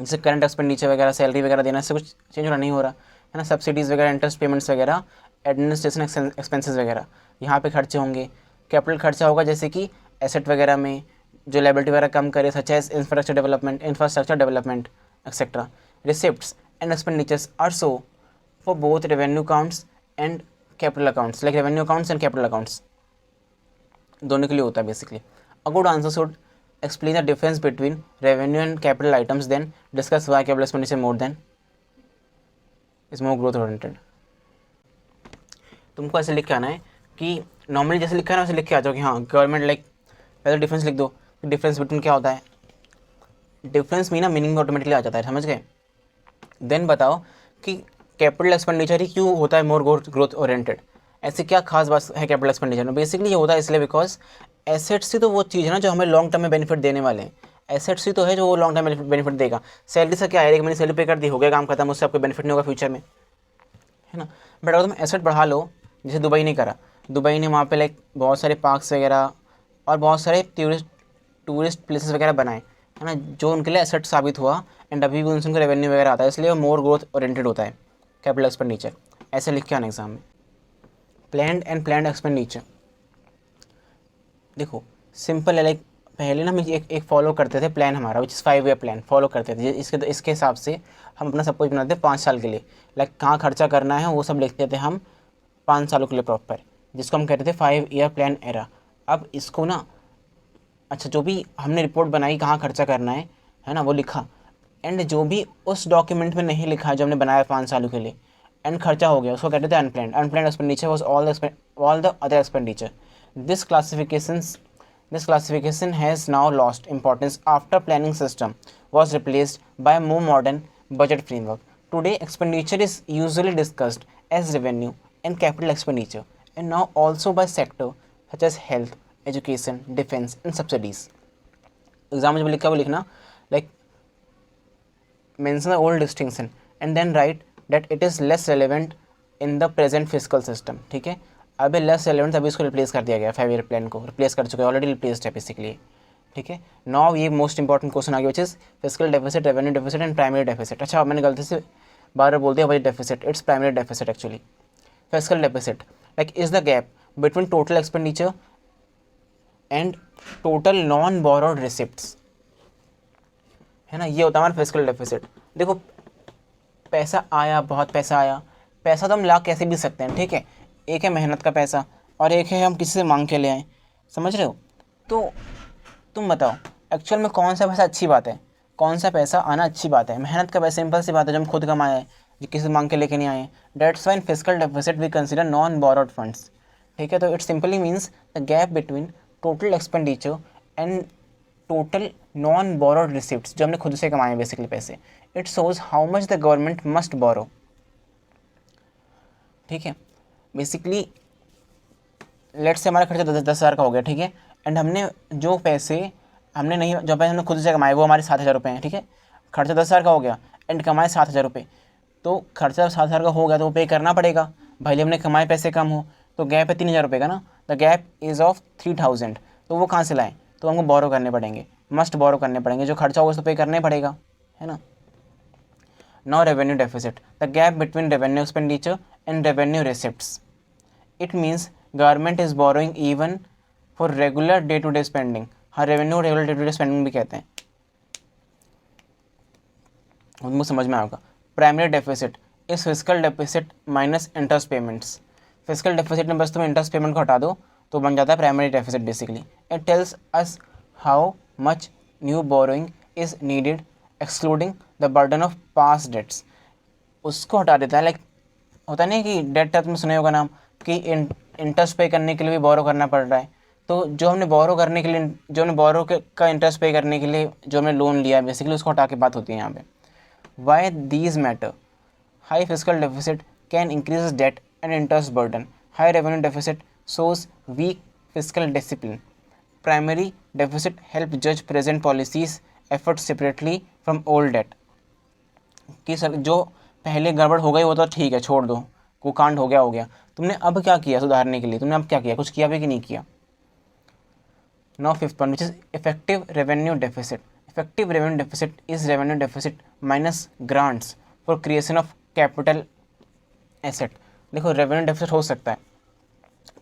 जैसे करंट एक्सपेंडिचर वगैरह, सैलरी वगैरह देना, इससे कुछ चेंज हो रहा नहीं हो रहा, है ना। सब्सिडीज़ वगैरह, इंटरेस्ट पेमेंट्स वगैरह, एडमिनिस्ट्रेशन एक्सपेंसेस वगैरह, यहाँ पे खर्चे होंगे। कैपिटल खर्चा होगा जैसे कि एसेट वगैरह में जो लायबिलिटी वगैरह कम करे, such as infrastructure development etcetera. Receipts and expenditures are so for both revenue accounts and capital accounts, like revenue accounts and capital accounts दोनों के लिए होता है basically. A good answer should explain the difference between revenue and capital items, then discuss why capital expenditure is more growth oriented। तुमको ऐसे लिख के आना है कि नॉर्मली जैसे लिखा है ना वैसे लिख के आ जाओ कि हाँ गवर्नमेंट, लाइक पहले डिफरेंस लिख दो, डिफरेंस बिटवीन क्या होता है, डिफरेंस मीन मीनिंग ऑटोमेटिकली आ जाता है, समझ गए। देन बताओ कि कैपिटल एक्सपेंडिचर ही क्यों होता है मोर ग्रोथ ओरिएंटेड, ऐसी क्या खास बात है कैपिटल एक्सपेंडिचर में। बेसिकली ये होता है इसलिए बिकॉज एसेट्स ही तो वो चीज़ है ना जो हमें लॉन्ग टर्म में बेनिफिट देने वाले हैं, एसेट्स ही तो है जो वो लॉन्ग टर्म बेनिफिट देगा। सैलरी से क्या है, एक महीने सैलरी पे कर दी, हो गया काम खत्म, उससे आपको बेनिफिट नहीं होगा फ्यूचर में, है ना। बट अगर तुम एसेट बढ़ा लो, जैसे दुबई ने करा, दुबई ने वहाँ पे लाइक बहुत सारे पार्क्स वगैरह और बहुत सारे टूरिस्ट प्लेसेस वगैरह बनाए, है ना, जो उनके लिए एसेट साबित हुआ, एंड अभी भी उनसे रेवेन्यू वगैरह आता है, इसलिए वो मोर ग्रोथ ओरिएंटेड होता है कैपिटल एक्सपेंडिचर। ऐसे लिख के आना एग्जाम में। प्लान्ड एक्सपेंडिचर, देखो सिंपल है, लाइक पहले ना हम एक फॉलो करते थे प्लान हमारा, which is 5 year plan follow करते थे, इसके हिसाब से हम अपना सब कुछ बनाते थे 5 साल के लिए, लाइक कहाँ खर्चा करना है वो सब लिखते थे हम 5 सालों के लिए प्रॉपर, जिसको हम कहते थे 5 ईयर प्लान एरा। अब इसको ना अच्छा जो भी हमने रिपोर्ट बनाई कहाँ खर्चा करना है ना, वो लिखा, एंड जो भी उस डॉक्यूमेंट में नहीं लिखा है जो हमने बनाया 5 सालों के लिए, एंड खर्चा हो गया, उसको कहते थे unplanned expenditure was all the other expenditure. This classifications This classification has now lost importance after planning system was replaced by a more modern budget framework. Today, expenditure is usually discussed as revenue and capital expenditure, and now also by sector such as health, education, defense, and subsidies. Example में लिखा वो लिखना like mention the old distinction and then write that it is less relevant in the present fiscal system. ठीक है, अभी less relevant, अभी इसको replace कर दिया गया, 5 ईयर प्लान को रिप्लेस कर चुके हैं, ऑलरेडी रिप्लेस्ड है बेसिकली. ठीक है, नाउ ये मोस्ट इंपॉर्टेंट क्वेश्चन आ गया, which is physical deficit, revenue deficit and primary deficit. अच्छा, मैंने गलती से बार बार बोल दिया budget deficit, its primary deficit actually. Physical deficit like is the gap between total expenditure and total non borrowed receipts, है ना, ये होता है हमारा फिजिकल डेफिसिट. देखो पैसा आया, बहुत पैसा आया, पैसा तो हम ला कैसे भी सकते हैं, ठीक है, एक है मेहनत का पैसा और एक है हम किसी से मांग के ले आए, समझ रहे हो. तो तुम बताओ एक्चुअल में कौन सा पैसा अच्छी बात है, कौन सा पैसा आना अच्छी बात है. मेहनत का पैसा सिंपल सी बात है, जो हम खुद कमाए हैं, जो किसी से मांग के लेके नहीं आए. That's why in physical deficit we consider non borrowed funds. ठीक है, तो it simply means the gap between total expenditure and total non borrowed receipts, जो हमने खुद से कमाए बेसिकली पैसे. It shows how much the government must borrow. ठीक है, बेसिकली लेट्स से हमारा खर्चा 10,000 का हो गया, ठीक है, एंड हमने जो पैसे हमने खुद से कमाए वो हमारे 7,000 रुपये हैं. ठीक है, खर्चा 10,000 का हो गया एंड कमाए 7,000 रुपये, तो खर्चा 7,000 का हो गया तो वो पे करना पड़ेगा, भाई हमने कमाए पैसे कम हो, तो गैप है 3,000 रुपये का ना. द गैप इज़ ऑफ 3,000, तो वो कहाँ से लाएँ, तो हमको बोरो करने पड़ेंगे, मस्ट बोरो करने पड़ेंगे, जो खर्चा होगा उसको पे करना ही पड़ेगा, है ना. Now revenue deficit, the gap between revenue expenditure and revenue receipts. It means government is borrowing even for regular day to day spending. हाँ, revenue regular day to day spending भी कहते हैं, उनको समझ में आएगा. Primary deficit is physical deficit minus interest payments. Physical deficit में बस तुम इंटरेस्ट पेमेंट को हटा दो तो बन जाता है primary deficit basically. It tells us how much new borrowing is needed excluding the burden of past debts. उसको हटा देता है, लाइक होता नहीं कि डेट तुम सुने होगा नाम कि इंटरेस्ट पे करने के लिए भी बोरो करना पड़ रहा है. तो जो हमने बोरो करने के लिए, जो हमने बोरो का इंटरेस्ट पे करने के लिए जो हमने लोन लिया है बेसिकली, उसको हटा के बात होती है यहाँ पे. Why these matter, high fiscal deficit can increase debt and interest burden. High revenue deficit shows weak fiscal discipline. Primary deficit help judge present policies efforts separately from old debt. कि sir जो पहले गड़बड़ हो गई वो तो ठीक है, छोड़ दो, वो कांड हो गया. तुमने अब क्या किया सुधारने के लिए, तुमने अब क्या किया, कुछ किया भी कि नहीं किया. Now fifth point which is effective revenue deficit. Effective revenue deficit is revenue deficit minus grants for creation of capital asset. देखो रेवेन्यू डेफिसिट हो सकता है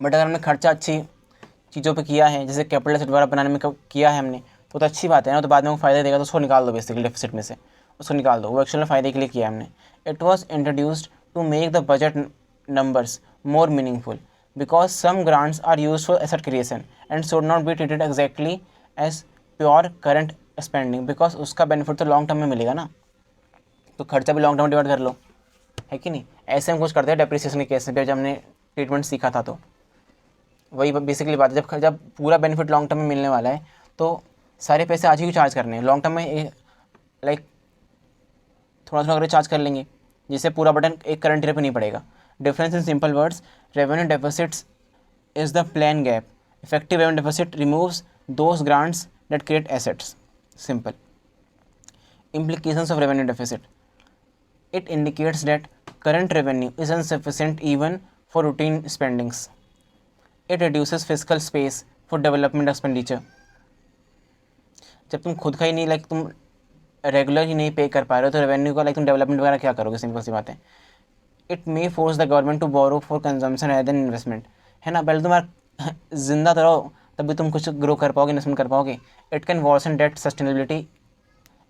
बट अगर हमने खर्चा अच्छी चीज़ों पे किया है, जैसे कैपिटल एसेट वगैरह बनाने में किया है हमने, तो अच्छी बात है ना, तो बाद में वो फ़ायदा देगा, तो उसको निकाल दो बेसिकली डेफिसिट में से, उसको निकाल दो, वो एक्चुअल फ़ायदे के लिए किया हमने. It was introduced to make the budget numbers more meaningful because some grants are use for asset creation and should not be treated exactly as pure current spending. Because उसका बेनिफिट तो long term में मिलेगा ना, तो खर्चा भी long term divide कर लो, है कि नहीं. ऐसे हम कुछ करते हैं डेप्रिसिएशन के केस में, जब हमने ट्रीटमेंट सीखा था, तो वही बेसिकली बात है. जब पूरा बेनिफिट लॉन्ग टर्म में मिलने वाला है तो सारे पैसे आज ही क्यों चार्ज करने हैं, लॉन्ग टर्म में लाइक थोड़ा थोड़ा करके चार्ज कर लेंगे, जिससे पूरा बटन एक करंट ईयर पे नहीं पड़ेगा. Difference in simple words, revenue deficits is the plan gap. Effective revenue deficit removes those grants that create assets. Simple. Implications of revenue deficit. It indicates that current revenue is insufficient even for routine spendings. It reduces fiscal space for development expenditure. जब तुम खुद का ही नहीं, like तुम regular ही नहीं पे कर पा रहे हो, तो रेवेन्यू का लाइक तुम डेवलपमेंट वगैरह क्या करोगे, सिंपल सी बात है. It may force the government to borrow for consumption rather than investment. है ना, पहले तुम्हारा जिंदा तो रहो तभी तुम कुछ ग्रो कर पाओगे, इन्वेस्टमेंट कर पाओगे. It can worsen debt sustainability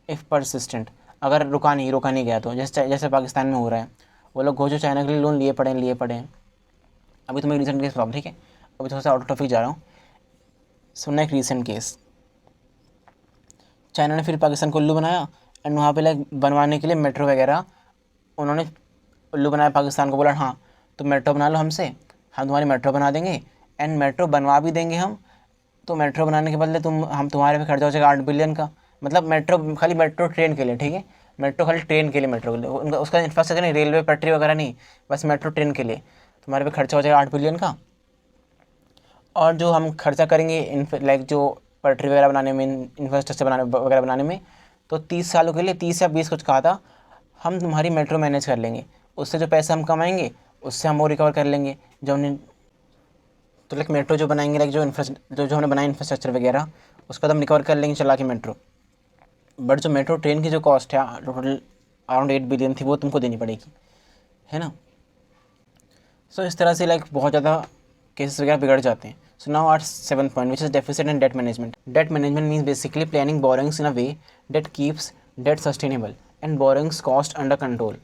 if persistent. अगर रुका नहीं गया तो, जैसे पाकिस्तान में हो रहा है, वो लोग जो चाइना के लिए लोन लिए पड़े हैं. अभी तुम्हें रिसेंट केस बताऊँ, ठीक है, अभी थोड़ा सा आउट ऑफ टॉपिक जा रहा हूँ. सुनना एक रिसेंट केस. चाइना ने फिर पाकिस्तान को उल्लू बनाया एंड वहाँ पे लाइक बनवाने के लिए मेट्रो वगैरह उन्होंने उल्लू बनाया पाकिस्तान को. बोला हाँ तो मेट्रो बना लो हमसे, हम तुम्हारी मेट्रो बना देंगे एंड मेट्रो बनवा भी देंगे हम तो मेट्रो बनाने के बदले तुम्हारे पे खर्चा हो जाएगा 8 बिलियन का, मतलब मेट्रो, खाली मेट्रो ट्रेन के लिए, ठीक है, मेट्रो खाली ट्रेन के लिए, मेट्रो के लिए, उनका उसका इंफ्रास्ट्रक्चर नहीं, रेलवे पटरी वगैरह नहीं, बस मेट्रो ट्रेन के लिए तुम्हारे पे खर्चा हो जाएगा 8 बिलियन का। और जो हम खर्चा करेंगे लाइक जो पटरी वगैरह बनाने में, इंफ्रास्ट्रक्चर बनाने वगैरह बनाने में, तो 30 सालों के लिए, 30 या 20 कुछ कहा था, हम तुम्हारी मेट्रो मैनेज कर लेंगे, उससे जो पैसा हम कमाएंगे उससे हम वो रिकवर कर लेंगे जो हमने, तो लाइक मेट्रो जो बनाएंगे, लाइक जो हमने बनाया इंफ्रास्ट्रक्चर वगैरह, उसका तो हम रिकवर कर लेंगे चला के मेट्रो। बट जो मेट्रो ट्रेन की जो कॉस्ट है टोटल अराउंड 8 बिलियन थी, वो तुमको देनी पड़ेगी, है ना। सो इस तरह से लाइक बहुत ज़्यादा केसेस वगैरह बिगड़ जाते हैं। So now our 7th point which is deficit and debt management. Debt management means basically planning borrowings in a way debt keeps debt sustainable and borrowings cost under control.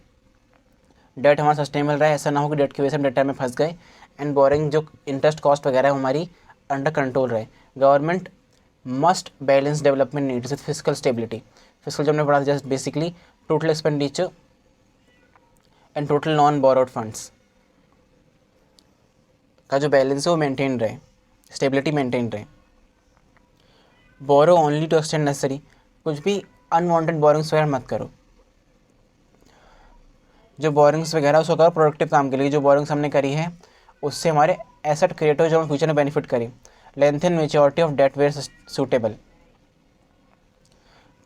Debt हमारा sustainable रहे, ऐसा ना हो कि date की वजह से हम डेट में फंस गए, एंड बोरिंग जो इंटरेस्ट कॉस्ट वगैरह है हमारी अंडर कंट्रोल रहे। Government must balance development needs with physical stability. Physical जो हमने पढ़ा था just basically total expenditure and total non borrowed funds का जो बैलेंस है वो मेंटेन रहे, स्टेबिलिटी मेंटेन रहे। बोरो ओनली टू एक्सटेंड नेसेसरी, कुछ भी अनवांटेड बोरिंग्स वगैरह मत करो। जो बोरिंग्स वगैरह उसको करो प्रोडक्टिव काम के लिए, जो बोरिंग्स हमने करी है उससे हमारे एसेट क्रिएट हो जो हम फ्यूचर में बेनिफिट करें। Length and maturity of debt where suitable,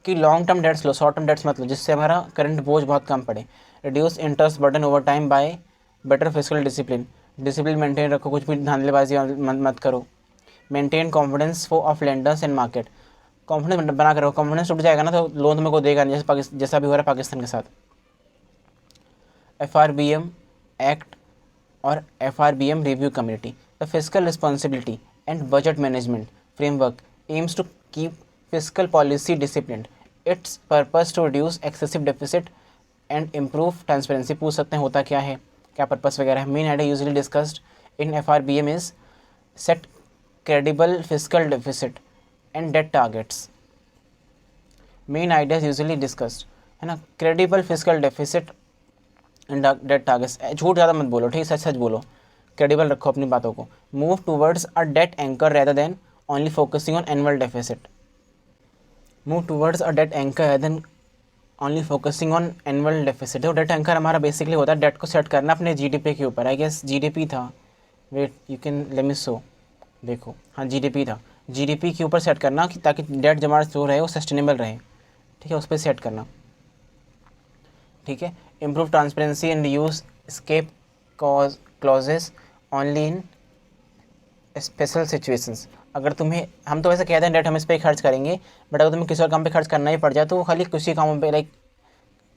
कि लॉन्ग टर्म डेट्स लो, शॉर्ट टर्म डेट्स मत लो, जिससे हमारा करंट बोझ बहुत कम पड़े। Reduce interest burden over time by better fiscal discipline, discipline maintain रखो, कुछ भी धांधलेबाजी मत करो। Maintain confidence for of lenders and market, confidence बना कर रखो, कॉन्फिडेंस टूट जाएगा ना तो लोन तुम्हें को देगा नहीं, जैसा भी हो रहा है पाकिस्तान के साथ। FRBM एक्ट और FRBM review committee, the fiscal responsibility and budget management framework aims to keep fiscal policy discipline, its purpose to reduce excessive deficit and improve transparency. पूछ सकते हैं होता क्या है, क्या पर्पस वगैरह है। Main idea usually discussed in FRBM is set credible fiscal deficit and debt targets. Main ideas usually discussed है ना, credible fiscal deficit and debt targets, झूठ ज़्यादा मत बोलो, ठीक, सच सच बोलो, क्रेडिबल रखो अपनी बातों को। Move towards a debt anchor rather than only focusing on annual deficit, move towards a debt anchor rather than only focusing on annual deficit. जो डेट एंकर हमारा बेसिकली होता है डेट को सेट करना अपने GDP के ऊपर। आई गेस GDP था, wait you can let me show, देखो हाँ GDP था, GDP के ऊपर सेट करना कि ताकि डेट जो हमारा जो रहे वो सस्टेनेबल रहे, ठीक है, उस पर सेट करना, ठीक है। Improve transparency and use escape cause clauses only in special situations. अगर तुम्हें, हम तो वैसे कहते हैं डेट हम इस पर खर्च करेंगे, बट अगर तुम्हें किसी और काम पे खर्च करना ही पड़ जाए तो वो खाली किसी कामों पे लाइक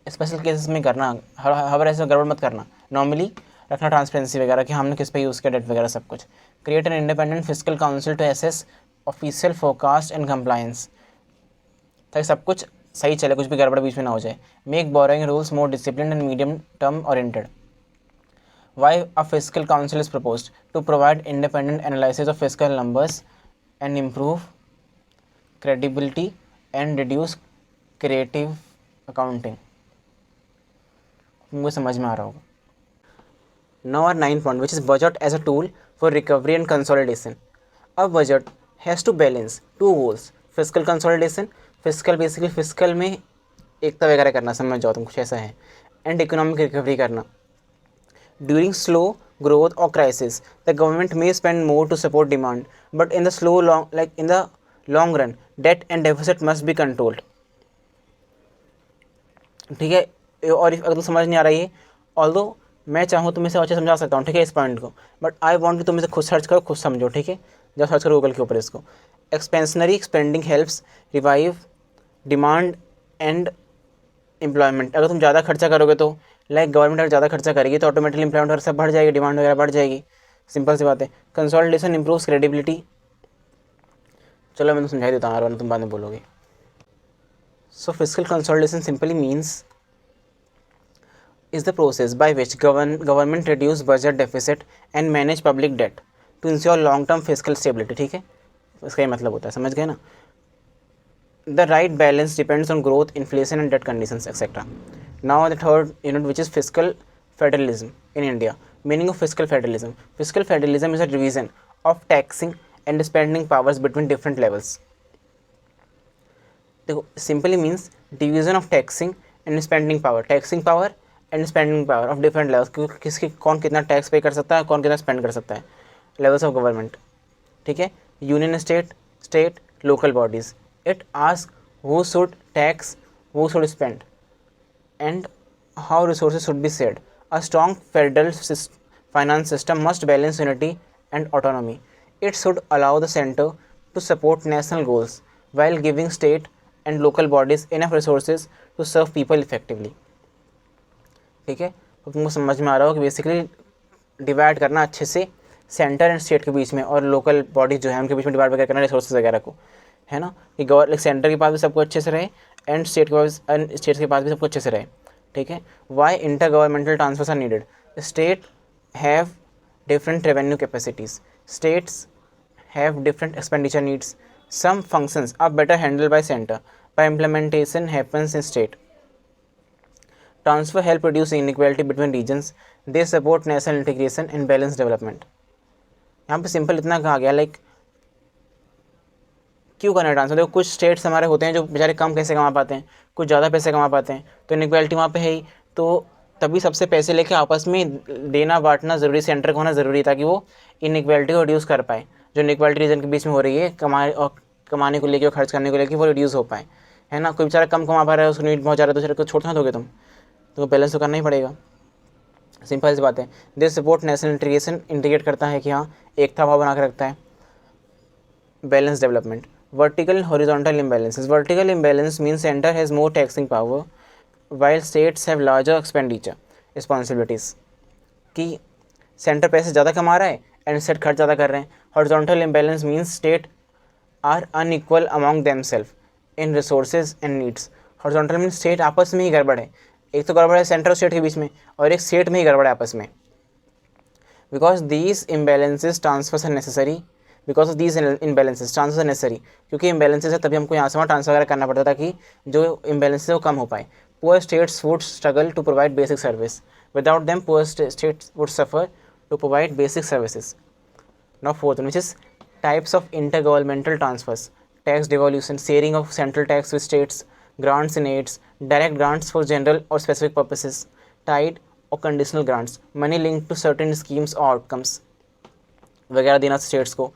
स्पेशल केसेस में करना, हर ऐसे गड़बड़ मत करना। नॉर्मली रखना ट्रांसपेरेंसी वगैरह कि हमने किस पे यूज़ किया डेट वगैरह सब कुछ। Create an independent fiscal council to assess official forecast and compliance, ताकि सब कुछ सही चले, कुछ भी गड़बड़ बीच में ना हो जाए। Make borrowing rules more discipline and medium term oriented. Why a physical council is proposed to provide independent analysis of physical numbers and improve credibility and reduce creative accounting. मुझे समझ में आ रहा होगा। Now our 9th point which is budget as a tool for recovery and consolidation. अब budget has to balance two goals, physical consolidation, physical basically physical में एकता वगैरह करना, समझ जाओ तुम कुछ ऐसा है, एंड इकोनॉमिक रिकवरी करना। ड्यूरिंग स्लो ग्रोथ और crisis the government may spend more to support demand, but in the long run debt and deficit must be controlled, ठीक है। और अगर तुम समझ नहीं आ रही है, ऑल्दो मैं चाहूँ तुम इसे अच्छे समझा सकता हूँ, ठीक है, इस पॉइंट को, बट आई वांट कि तुम इसे खुद सर्च करो, खुद समझो, ठीक है। जब सर्च करो गूगल के ऊपर इसको, expansionary spending helps revive demand and employment. अगर तुम ज़्यादा खर्चा करोगे तो लाइक गवर्नमेंट अगर ज़्यादा खर्चा करेगी तो ऑटोमेटिकली एम्प्लॉयमेंट वगैरह सब बढ़ जाएगी, डिमांड वगैरह बढ़ जाएगी, सिंपल सी बात है। कंसोलिडेशन इंप्रूव्स क्रेडिबिलिटी, चलो मैं तो समझा ही देता हूँ, वरना तुम बाद में बोलोगे। So physical consolidation simply means is the process by which government reduce budget deficit and manage public debt to ensure long term fiscal stability, ठीक है, इसका ये मतलब होता है, समझ गए ना। The right balance depends on growth, inflation and debt conditions etc. Now the third unit which is fiscal federalism in India. Meaning of fiscal federalism. Fiscal federalism is a division of taxing and spending powers between different levels. देखो simply means division of taxing and spending power, taxing power and spending power of different levels, क्योंकि किसकी कौन कितना tax पे कर सकता है, कौन कितना स्पेंड कर सकता है, लेवल्स ऑफ गवर्नमेंट. ठीक है. Union state local bodies. It ask who should tax, who should spend and how resources should be shared. A strong federal finance system must balance unity and autonomy. It should allow the center to support national goals while giving state and local bodies enough resources to serve people effectively. ठीक है. तो तुमको समझ में आ रहा हो कि बेसिकली डिवाइड करना अच्छे से सेंटर एंड स्टेट के बीच में और लोकल बॉडीज जो है उनके बीच में डिवाइड वगैरह करना रिसोर्सेज वगैरह को, है ना, कि गवर्नमेंट सेंटर के पास भी सबको अच्छे से रहे एंड स्टेट के पास भी सबको अच्छे से रहे. ठीक है. Why inter governmental transfers are needed. State have different revenue capacities, states have different expenditure needs, some functions are better handle by centre, by implementation happens in state. Transfer help reduce inequality between regions, they support national integration and balance development. यहाँ पे simple इतना कहा गया like क्यों करना है transfer. देखो कुछ स्टेट्स हमारे होते हैं जो बेचारे कम पैसे कमा पाते हैं, कुछ ज़्यादा पैसे कमा पाते हैं, तो इनइक्वालिटी वहाँ पे है ही. तो तभी सबसे पैसे लेके आपस में देना बांटना ज़रूरी, सेंटर का होना ज़रूरी है ताकि वो इनइक्वालिटी को रिड्यूस कर पाए. जो इनइक्वालिटी रीजन के बीच में हो रही है कमाने को लेके और खर्च करने को लेके, वो रिड्यूस हो पाए, है ना. कोई बेचारा कम कमा पा रहा है, उसको नीड बहुत ज़्यादा, दूसरे को छोड़ ना दोगे तुम, तो बैलेंस तो करना ही पड़ेगा. सिंपल सी बात है. This support national integration, integrate करता है कि हाँ एकता भाव बना के रखता है. Balance development. Vertical and horizontal imbalances. Vertical imbalance means center has more taxing power while states have larger expenditure responsibilities. कि सेंटर पैसे ज़्यादा कमा रहा है एंड स्टेट खर्च ज़्यादा कर रहे हैं. Horizontal imbalance means state are unequal among themselves in resources and needs. Horizontal means state आपस में ही गड़बड़ है. एक तो गड़बड़ है सेंटर और स्टेट के बीच में, और एक स्टेट में ही गड़बड़ है आपस में. Because these imbalances transfers are necessary. Because of these imbalances transfer R necessary. क्योंकि इम्बैलेंसेस है तभी हमको यहाँ से वहाँ ट्रांसफर वगैरह करना पड़ता है ताकि जो इम्बैलेंसेस है वो कम हो पाए. Poor states would struggle to provide basic service. Without them poor states would suffer to provide basic services. Now fourth which is types of inter governmental transfers. Tax devolution, sharing of central tax with states, grants in aids, direct grants for general और specific purposes, tied और conditional grants, money link to certain schemes और outcomes वगैरह देना states को.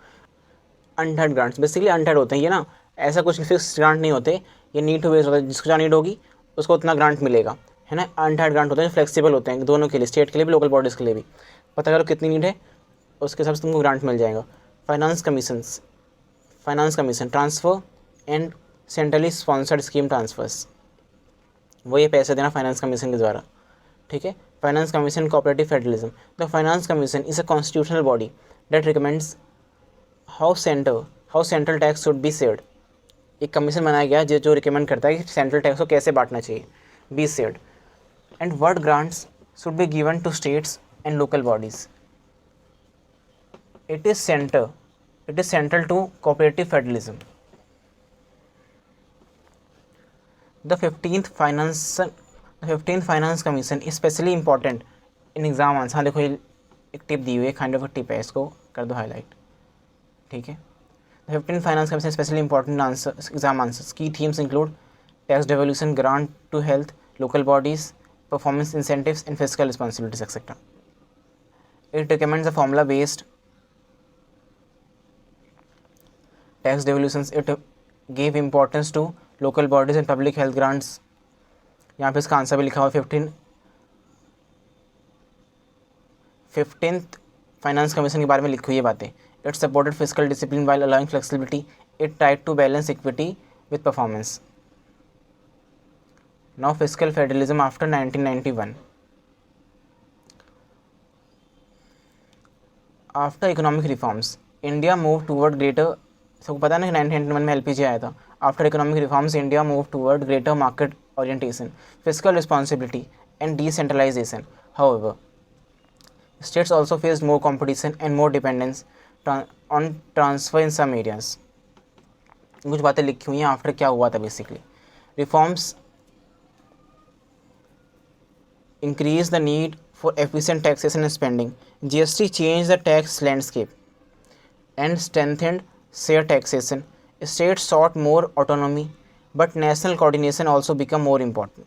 Untied grants basically untied होते हैं ये ना, ऐसा कुछ फिक्स ग्रांट नहीं होते, ये नीड टू बेस्ड होता है. जिसको जहाँ नीड होगी उसको उतना ग्रांट मिलेगा, है ना. अनटाइड ग्रांट होते हैं जो फ्लेक्सिबल होते हैं दोनों के लिए, स्टेट के लिए भी लोकल बॉडीज़ के लिए भी. पता करो कितनी नीड है उसके हिसाब से तुमको ग्रांट मिल जाएगा. Finance commission transfer and centrally sponsored scheme transfers, वो ये पैसे देना फाइनेंस कमीशन के द्वारा. ठीक है. Finance commission cooperative federalism. The finance commission is a constitutional body that recommends how central tax should be shared. एक कमीशन बनाया गया जो रिकमेंड करता है कि सेंट्रल टैक्स को कैसे बांटना चाहिए, be shared. And what grants should be given to states and local bodies. It is central to cooperative federalism. The 15th finance commission is specially important in exam answer. हाँ देखो ये एक tip दी हुई है, काइंड ऑफ अ टिप है, इसको कर दो हाईलाइट. ठीक है. The 15th finance commission specially important exam answers. Key themes include tax devolution, grant to health, local bodies, performance incentives and physical responsibilities etcetera. It recommends a formula based tax devolutions. It give importance to local bodies and public health grants. यहाँ पे इसका answer भी लिखा हुआ 15th finance commission के बारे में लिखी हुई ये बातें. It supported fiscal discipline while allowing flexibility. It tried to balance equity with performance. Now fiscal federalism after 1991. After economic reforms India move toward greater, सबको पता है ना कि 1991 में एलपीजी आया था. After economic reforms India move toward greater market orientation, fiscal responsibility and decentralization. However, states also faced more competition and more dependence on transfer in some areas. कुछ बातें लिखी हुई हैं आफ्टर क्या हुआ था basically. Reforms increase the need for efficient taxation and spending. GST changed the tax landscape. and strengthened share taxation. States sought more autonomy, but national coordination also became more important.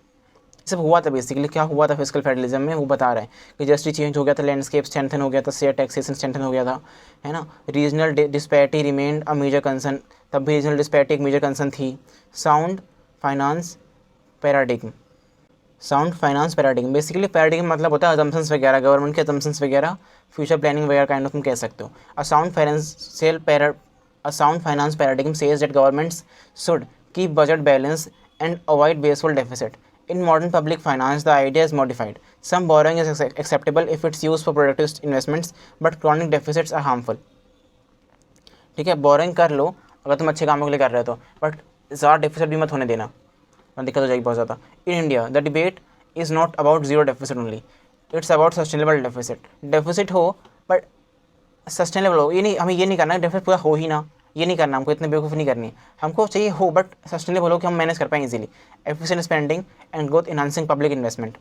सब हुआ था basically, क्या हुआ था physical federalism में, वो बता रहा है कि जस्टिस चेंज हो गया था, लैंडस्केप स्ट्रेंथन हो गया था, शेयर टैक्सेशन स्ट्रेंथन हो गया था, है ना. Regional disparity remained a major concern, तब भी रीजनल डिस्पैरिटी एक मेजर कंसर्न थी. Sound finance paradigm. Sound finance paradigm basically, paradigm मतलब होता है अजम्पशंस वगैरह, गवर्नमेंट के अजम्पशंस वगैरह, फ्यूचर प्लानिंग वगैरह काइंड ऑफ तुम कह सकते हो. A sound finance paradigm says that governments should keep budget balance and avoid wasteful deficit. In modern public finance, the idea is modified. Some borrowing is acceptable if it's used for productive investments, but chronic deficits are harmful. ठीक है, boring कर लो अगर तुम अच्छे कामों के लिए कर रहे हो तो, बट ज़्यादा डेफिसिट भी मत होने देना, वरना दिक्कत हो जाएगी बहुत ज़्यादा. इन India the debate is not about zero deficit only, it's about sustainable deficit. Deficit हो बट सस्टेनेबल हो, ये नहीं, हमें ये नहीं करना है डेफिसिट पूरा हो ही ना, ये नहीं करना, हमको इतने बेवकूफ़ नहीं करनी है. हमको चाहिए हो बट सस्टेनेबल हो कि हम मैनेज कर पाएँ easily. Efficient spending and growth enhancing public investment.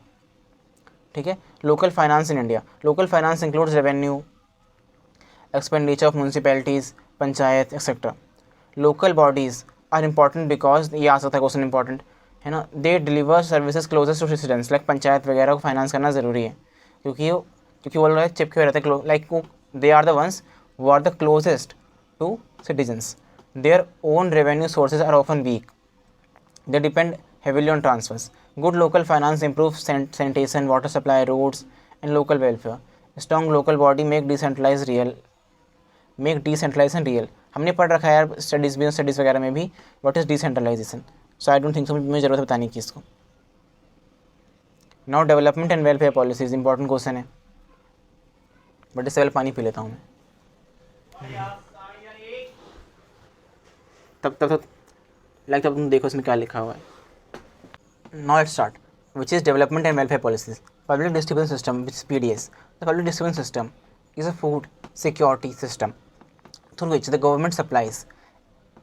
ठीक है. Local finance in India. Local finance includes revenue, expenditure of municipalities, panchayat etcetera. Local bodies are important because, ये आ सकता है क्वेश्चन इंपॉर्टेंट है ना, they deliver services closest to residents. Like panchayat वगैरह को फाइनेंस करना ज़रूरी है, क्योंकि वो लोग चिपके हुए रहते हैं, like they are the ones who are the closest to citizens. Their own revenue sources are often weak. They depend heavily on transfers. Good local finance improves sanitation, water supply, roads, and local welfare. Strong local body make decentralization real. हमने पढ़ रखा है यार business studies वगैरह में भी, what is decentralization. So I don't think so मुझे ज़रूरत है बताने की इसको. Now development and welfare policies important question है, बट इससे पहले पानी पी लेता हूँ मैं. तब तुम देखो इसमें क्या लिखा हुआ है. Now let's start. Which is development and welfare policies. Public distribution system which is PDS. The public distribution system is a food security system through which the government supplies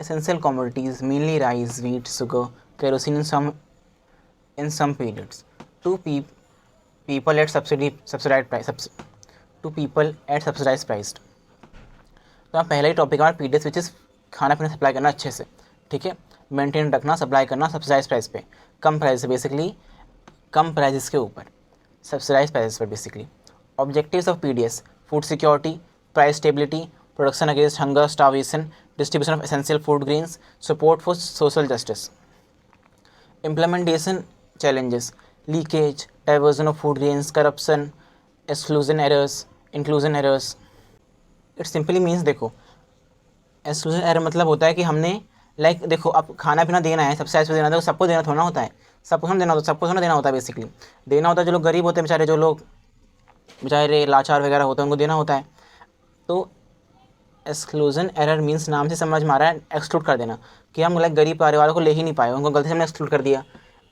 essential commodities, mainly rice, wheat, sugar, kerosene in some periods to people at subsidized price. To people at subsidized price. तो पहला ही topic है PDS which is खाना पीना supply करना अच्छे से, ठीक है, मेंटेन रखना, सप्लाई करना सब्सिडाइज प्राइस पे, कम प्राइस से, बेसिकली कम प्राइसेस के ऊपर, सब्सिडाइज प्राइस पर basically. Objectives of PDS: food security, price stability, production against hunger starvation, distribution of essential food grains, support for social justice. Implementation challenges: leakage, diversion of food grains, corruption, inclusion errors. It simply means, देखो exclusion error मतलब होता है कि हमने देखो अब खाना पीना देना है, सब्सिडाइज देना है, तो सबको देना थोड़ा होता है, सबको देना होता है बेसिकली देना होता है. जो लोग गरीब होते हैं बेचारे, जो लोग बेचारे लाचार वगैरह होते हैं, उनको देना होता है. तो एक्सक्लूजन एरर मीन्स नाम से समझ में आ रहा है एक्सक्लूड कर देना, कि हम गरीब परिवार को ले ही नहीं पाए, उनको गलती से हमने एक्सक्लूड कर दिया.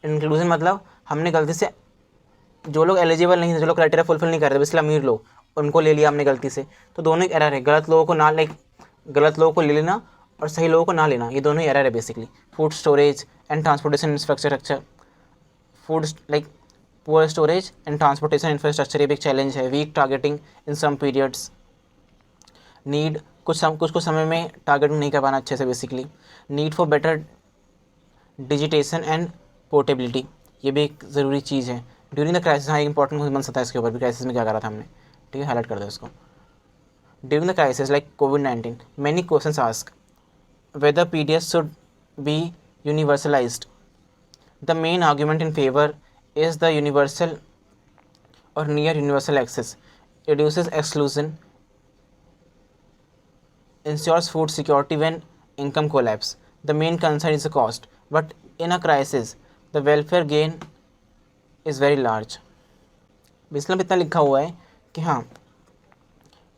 इंक्लूजन मतलब हमने गलती से जो लोग एलिजिबल नहीं थे, जो लोग क्राइटेरिया फुलफिल नहीं कर रहे, बेसिकली अमीर लोग, उनको ले लिया हमने गलती से. तो दोनों एक एरर है, गलत लोगों को ले लेना और सही लोगों को ना लेना, ये दोनों ही एरर है basically. Food storage and transportation infrastructure. Food poor storage and transportation infrastructure ये भी एक चैलेंज है. वीक टारगेटिंग इन सम पीरियड्स. नीड कुछ समय में टारगेटिंग नहीं कर पाना अच्छे से basically. Need for better digitation and portability, ये भी एक ज़रूरी चीज़ है. ड्यूरिंग द क्राइसिस, हाँ, एक इंपॉर्टेंट बन सकता है इसके ऊपर भी, क्राइसिस में क्या करा था हमने, ठीक है, हाईलाइट कर दो इसको. During the crisis like COVID-19, many questions asked whether PDS should be universalized. The main argument in favor is the universal or near universal access reduces exclusion, ensures food security when income collapse. The main concern is the cost, but in a crisis, the welfare gain is very large. इसमें इतना लिखा हुआ है कि हाँ,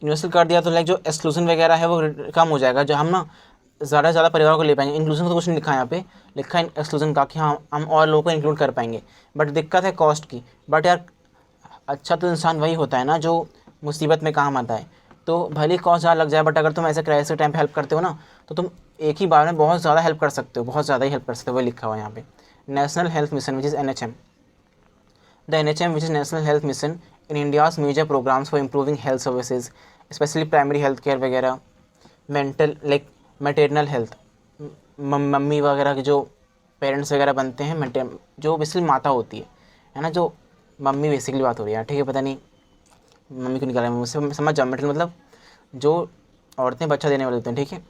universal कर दिया तो जो एक्सक्लूजन वगैरह है वो कम हो जाएगा, जो हम ना ज़्यादा से ज़्यादा परिवारों को ले पाएंगे. इंक्लूजन का तो कुछ नहीं लिखा है यहाँ पे, लिखा है एक्सक्लूजन का कि हाँ हम और लोगों को इंक्लूड कर पाएंगे, बट दिक्कत है कॉस्ट की. बट यार अच्छा तो इंसान वही होता है ना जो मुसीबत में काम आता है. तो भले कॉस्ट ज़्यादा लग जाए, बट अगर तुम ऐसे क्राइसिस के टाइम पे हेल्प करते हो ना, तो तुम एक ही बार में बहुत ज़्यादा हेल्प कर सकते हो, बहुत ज़्यादा ही हेल्प कर सकते हो. वही लिखा हुआ है यहाँ पे. National health mission which is NHM. The NHM, which is National Health Mission, in India's major programs for improving health services, especially primary health care वगैरह, mental like maternal health, mummy वगैरह के जो पेरेंट्स वगैरह बनते हैं, जो basically माता होती है ना, जो मम्मी बेसिकली बात हो रही है, ठीक है, पता नहीं मम्मी को निकाला मुझसे, समझ जाओ मेटल मतलब जो औरतें बच्चा देने वाले होते हैं, ठीक है।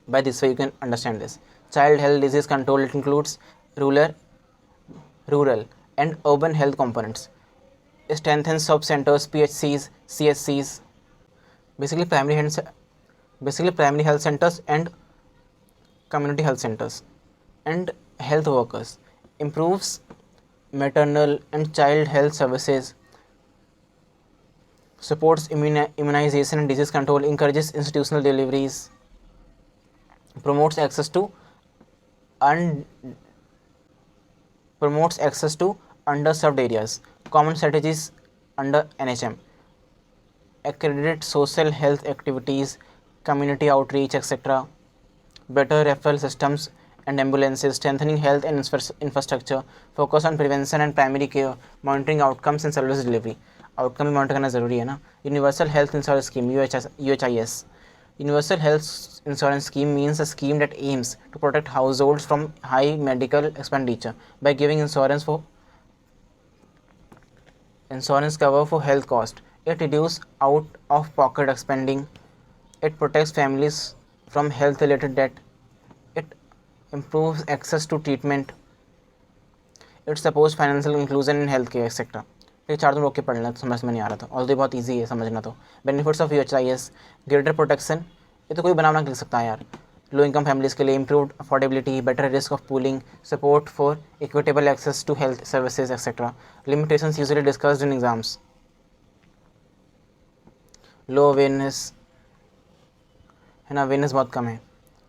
By this way you can understand this. Child health disease control, it includes rural and urban health components, strengthens sub centers, PHCs, CSCs, basically primary health centers and community health centers, and health workers, improves maternal and child health services, supports immunization and disease control, encourages institutional deliveries, promotes access to un- underserved areas, common strategies under NHM, accredit social health activities, community outreach, etc., better referral systems and ambulances, strengthening health and infrastructure, focus on prevention and primary care, monitoring outcomes and service delivery. Outcome भी monitor करना ज़रूरी है ना। Universal health insurance scheme, UHIS. Universal health insurance scheme means a scheme that aims to protect households from high medical expenditure by giving insurance cover for health cost. It reduces out-of-pocket spending. It protects families from health-related debt. It improves access to treatment. It supports financial inclusion in healthcare, etc. ये चार तुम रोक के पढ़ना, तो समझ में नहीं आ रहा था, और तो बहुत ईजी है समझना। तो benefits of UHIS, greater protection, ये तो कोई बनाना लिख सकता है यार, लो इनकम फैमिलीज़ के लिए, improved affordability, better risk of pooling, support for equitable access to health services, etcetera. Limitations usually discussed in exams, low awareness है ना, अवेयरनेस बहुत कम है,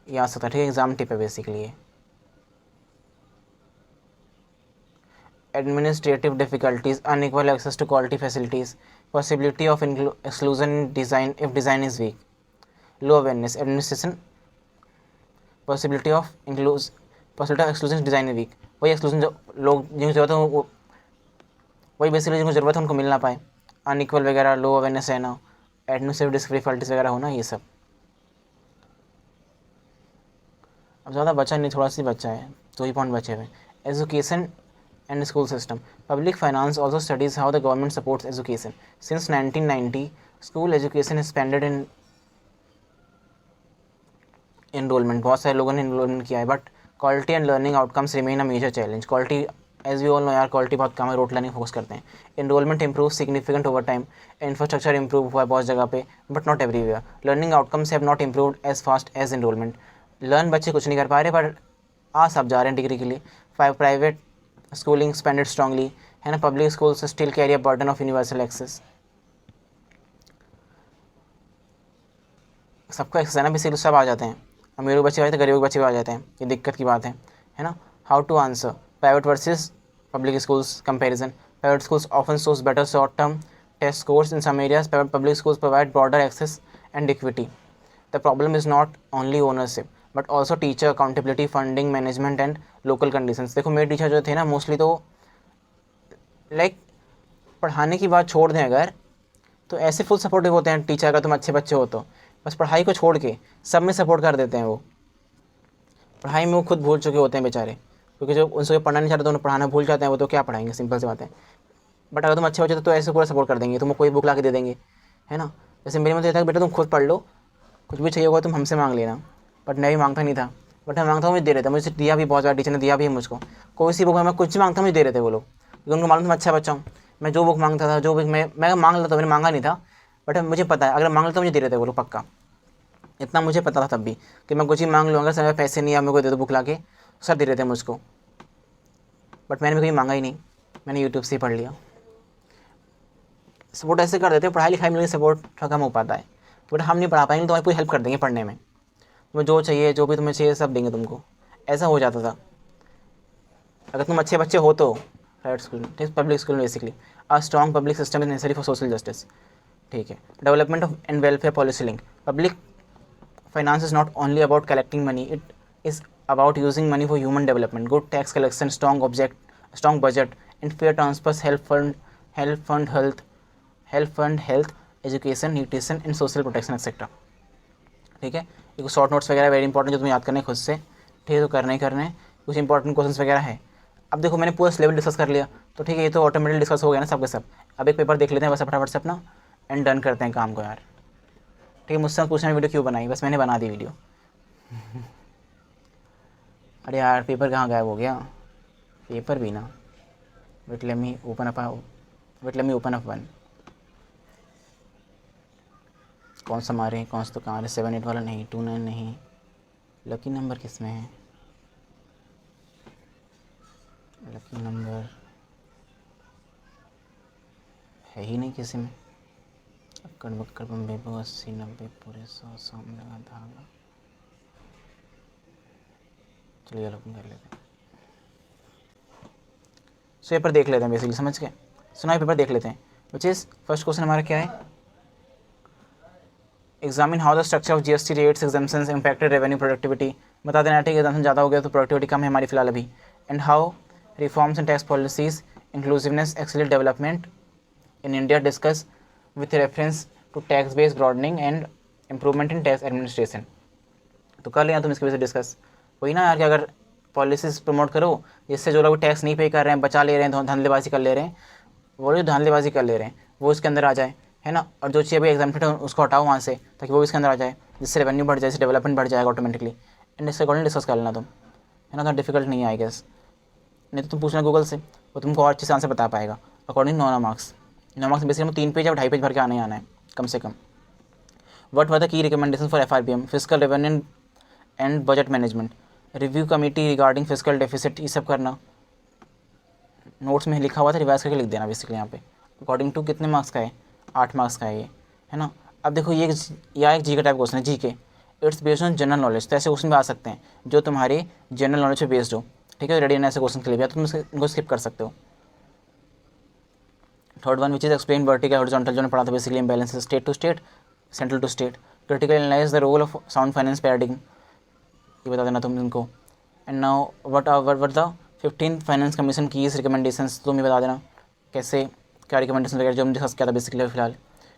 ये आ सकता है, ठीक है, एग्जाम टिप है बेसिकली ये। Administrative difficulties, unequal access to quality facilities, possibility of exclusion in design if design is weak, low awareness, administration, possibility of exclusion if design is weak, वही exclusion जो लोग जिनको ज़रूरत है वही बेसिकली जिनको ज़रूरत है उनको मिल ना पाए, अनइक्वल वगैरह, लो अवेयरनेस है ना, एडमिनिस्ट्रेटिव डिफिकल्टीज वगैरह होना, ये सब। अब ज़्यादा बचा नहीं, थोड़ा सी बचा है, 2 ही पॉइंट बचे हुए। Education and school system. Public finance also studies how the government supports education. Since 1990, school education is expanded in enrollment. बहुत सारे लोगों ने enrollment किया है, but quality and learning outcomes remain a major challenge. Quality, as we all know यार, quality बहुत कम है, rote learning focus करते हैं। Enrollment improves significant over time. Infrastructure improve हुआ है बहुत जगह पे, but not everywhere. Learning outcomes have not improved as fast as enrollment. Learn बच्चे कुछ नहीं कर पा रहे, पर आ सब जा रहे हैं डिग्री के लिए। Private schooling expanded strongly, है ना, public schools still carry a burden of universal access. सबको एक्सेस है ना, बेसिकली सब आ जाते हैं, अमीरों के बच्चे आ जाते हैं, गरीबों के बच्चे भी आ जाते हैं, ये दिक्कत की बात है ना। How to answer private versus public schools comparison. Private schools often shows better short-term test scores in some areas. Public schools provide broader access and equity. The problem is not only ownership but also teacher accountability, funding, management and local conditions. देखो मेरे teacher जो थे ना mostly तो like पढ़ाने की बात छोड़ दें अगर, तो ऐसे फुल सपोर्टिव होते हैं टीचर, अगर तुम अच्छे बच्चे हो तो बस पढ़ाई को छोड़ के सब में सपोर्ट कर देते हैं। वो पढ़ाई में वो खुद भूल चुके होते हैं बेचारे, क्योंकि जो उनसे पढ़ना नहीं चाहते तो उन्हें पढ़ाना भूल जाते हैं, वो तो क्या पढ़ाएंगे, सिंपल सी बात है। बट अगर तुम अच्छे बच्चे तो ऐसे पूरा सपोर्ट कर देंगे, तुम्हें कोई बुक ला के दे देंगे, है ना। जैसे मेरे में तो ये था कि बेटा तुम खुद पढ़ लो, कुछ भी चाहिए होगा तुम हमसे मांग लेना, बट मैं भी मांगता नहीं था, बट मैं मांगता हूँ मुझे दे रहे थे, मुझे दिया भी बहुत ज़्यादा, टीचर ने दिया भी है मुझको। कोई सी बुक में मैं कुछ भी मांगता मुझे दे रहे थे वो लोग, क्योंकि उनको मालूम था मैं अच्छा बच्चा हूँ। मैं जो बुक मांगता था, जो बुक मैं मांग लेता, मैंने मांगा नहीं था, बट मुझे पता है अगर मांग लेता मुझे दे रहे थे वो लोग पक्का। इतना मुझे पता था तब भी कि मैं कुछ ही मांग लूँगा, सर पैसे नहीं है मेरे को दे दो बुक ला के, सर दे रहे थे मुझको। बट मैंने भी कहीं मांगा ही नहीं, मैंने यूट्यूब से ही पढ़ लिया। सपोर्ट ऐसे कर देते हैं, पढ़ाई लिखाई में सपोर्ट थोड़ा कम हो पाता है, बट हम नहीं पढ़ा पाएंगे, तुम्हारी पूरी हेल्प कर देंगे पढ़ने में, तुम्हें जो चाहिए, जो भी तुम्हें चाहिए सब देंगे तुमको, ऐसा हो जाता था अगर तुम अच्छे बच्चे हो तो। प्राइवेट स्कूल में, पब्लिक स्कूल में basically a strong public system is necessary for social justice, ठीक है। Development of and welfare policy link. Public finance is not only about collecting money, it is about using money for human development. Good tax collection, strong budget and fair transfers help fund health, education, nutrition and social protection, etc. ठीक है। ये कुछ short notes वगैरह very important जो तुम्हें याद करने खुद से, ठीक है, तो करने ही करने हैं। कुछ इंपॉर्टेंट क्वेश्चंस वगैरह है। अब देखो मैंने पूरा सिलेबस डिस्कस कर लिया, तो ठीक है, ये तो ऑटोमेटिकली डिस्कस हो गया ना सबके सब। अब एक पेपर देख लेते हैं बस फटाफट से अपना, एंड डन करते हैं काम को यार। ठीक है, मुझसे पूछना वीडियो क्यों बनाई, बस मैंने बना दी वीडियो। अरे यार पेपर कहाँ गायब हो गया, पेपर भी ना। Wait let me open up one. कौन सा मारे, कौन सा तो कहाँ है, 7-8 वाला नहीं, 2-9 नहीं, लकी नंबर किस में है, लकी नंबर है ही नहीं किसी में। अक्कड़ बक्कड़ बम्बे 80-90 पूरे 100 में लगा धागा। चलिए ओपन कर लेते हैं। सो पेपर देख लेते हैं बेसिकली, समझ के सुना, पेपर देख लेते हैं। विच इज़ फर्स्ट क्वेश्चन हमारा क्या है, examine how the structure of GST rates exemptions impacted revenue productivity. बता देना ठीक है, एग्जाम्पशन ज़्यादा हो गया तो प्रोडक्टिविटी कम है हमारी फिलहाल अभी। And how reforms and tax policies inclusiveness excellent development in India discuss with reference to tax based broadening and improvement in tax administration. तो कर लिया तुम इसके वजह से डिस्कस, वही ना यार कि अगर पॉलिसीज प्रमोट करो जिससे जो लोग टैक्स नहीं पे कर रहे हैं, बचा ले रहे हैं, धांधलेबाजी कर ले रहे हैं, वो जो धांधलेबाजी कर ले रहे हैं वो इसके अंदर आ जाए, है ना। और जो चीज़ अभी एग्जाम्प्टेड है उसको हटाओ वहाँ से, ताकि वो इसके अंदर आ जाए, जिससे रेवेन्यू बढ़ जाए, डेवलपमेंट बढ़ जाएगा ऑटोमेटिकली। एंड इसके अकॉर्डिंग डिस्कस कर लेना तुम, है ना, तो डिफिकल्ट नहीं आई गेस। नहीं तो तुम पूछना गूगल से, वो तुमको और अच्छे से आंसर बता पाएगा। अकॉर्डिंग 9 मार्क्स बेसिकली में 3 पेज या 2.5 पेज भर के आना ही आना है कम से कम। वट वर द की recommendation for FRBM, fiscal revenue and budget management, review committee regarding fiscal deficit, ये सब करना। नोट्स में लिखा हुआ था, रिवाइज करके लिख देना बेसिकली यहाँ पे। अकॉर्डिंग टू कितने मार्क्स का है, 8 मार्क्स का है ये, है ना। अब देखो ये या एक जी का टाइप क्वेश्चन है, जी के, it's based on general knowledge, तो ऐसे क्वेश्चन भी आ सकते हैं जो तुम्हारे जनरल नॉलेज पे बेस्ड हो, ठीक है। रेडी है ऐसे क्वेश्चन के लिए भी, तुम इनको स्किप कर सकते हो। Third one which is explain vertical horizontal, जो पढ़ा था basically imbalance state to state, central to state, critical analyse the role of sound finance paradigm, ये बता देना तुम इनको। And now what the 15 finance commission की रिकमेंडेशंस, तुम ये बता देना कैसे क्या रिकमेंडेशन वगैरह जो हम डिस्कस किया था बेसिकली। फिलहाल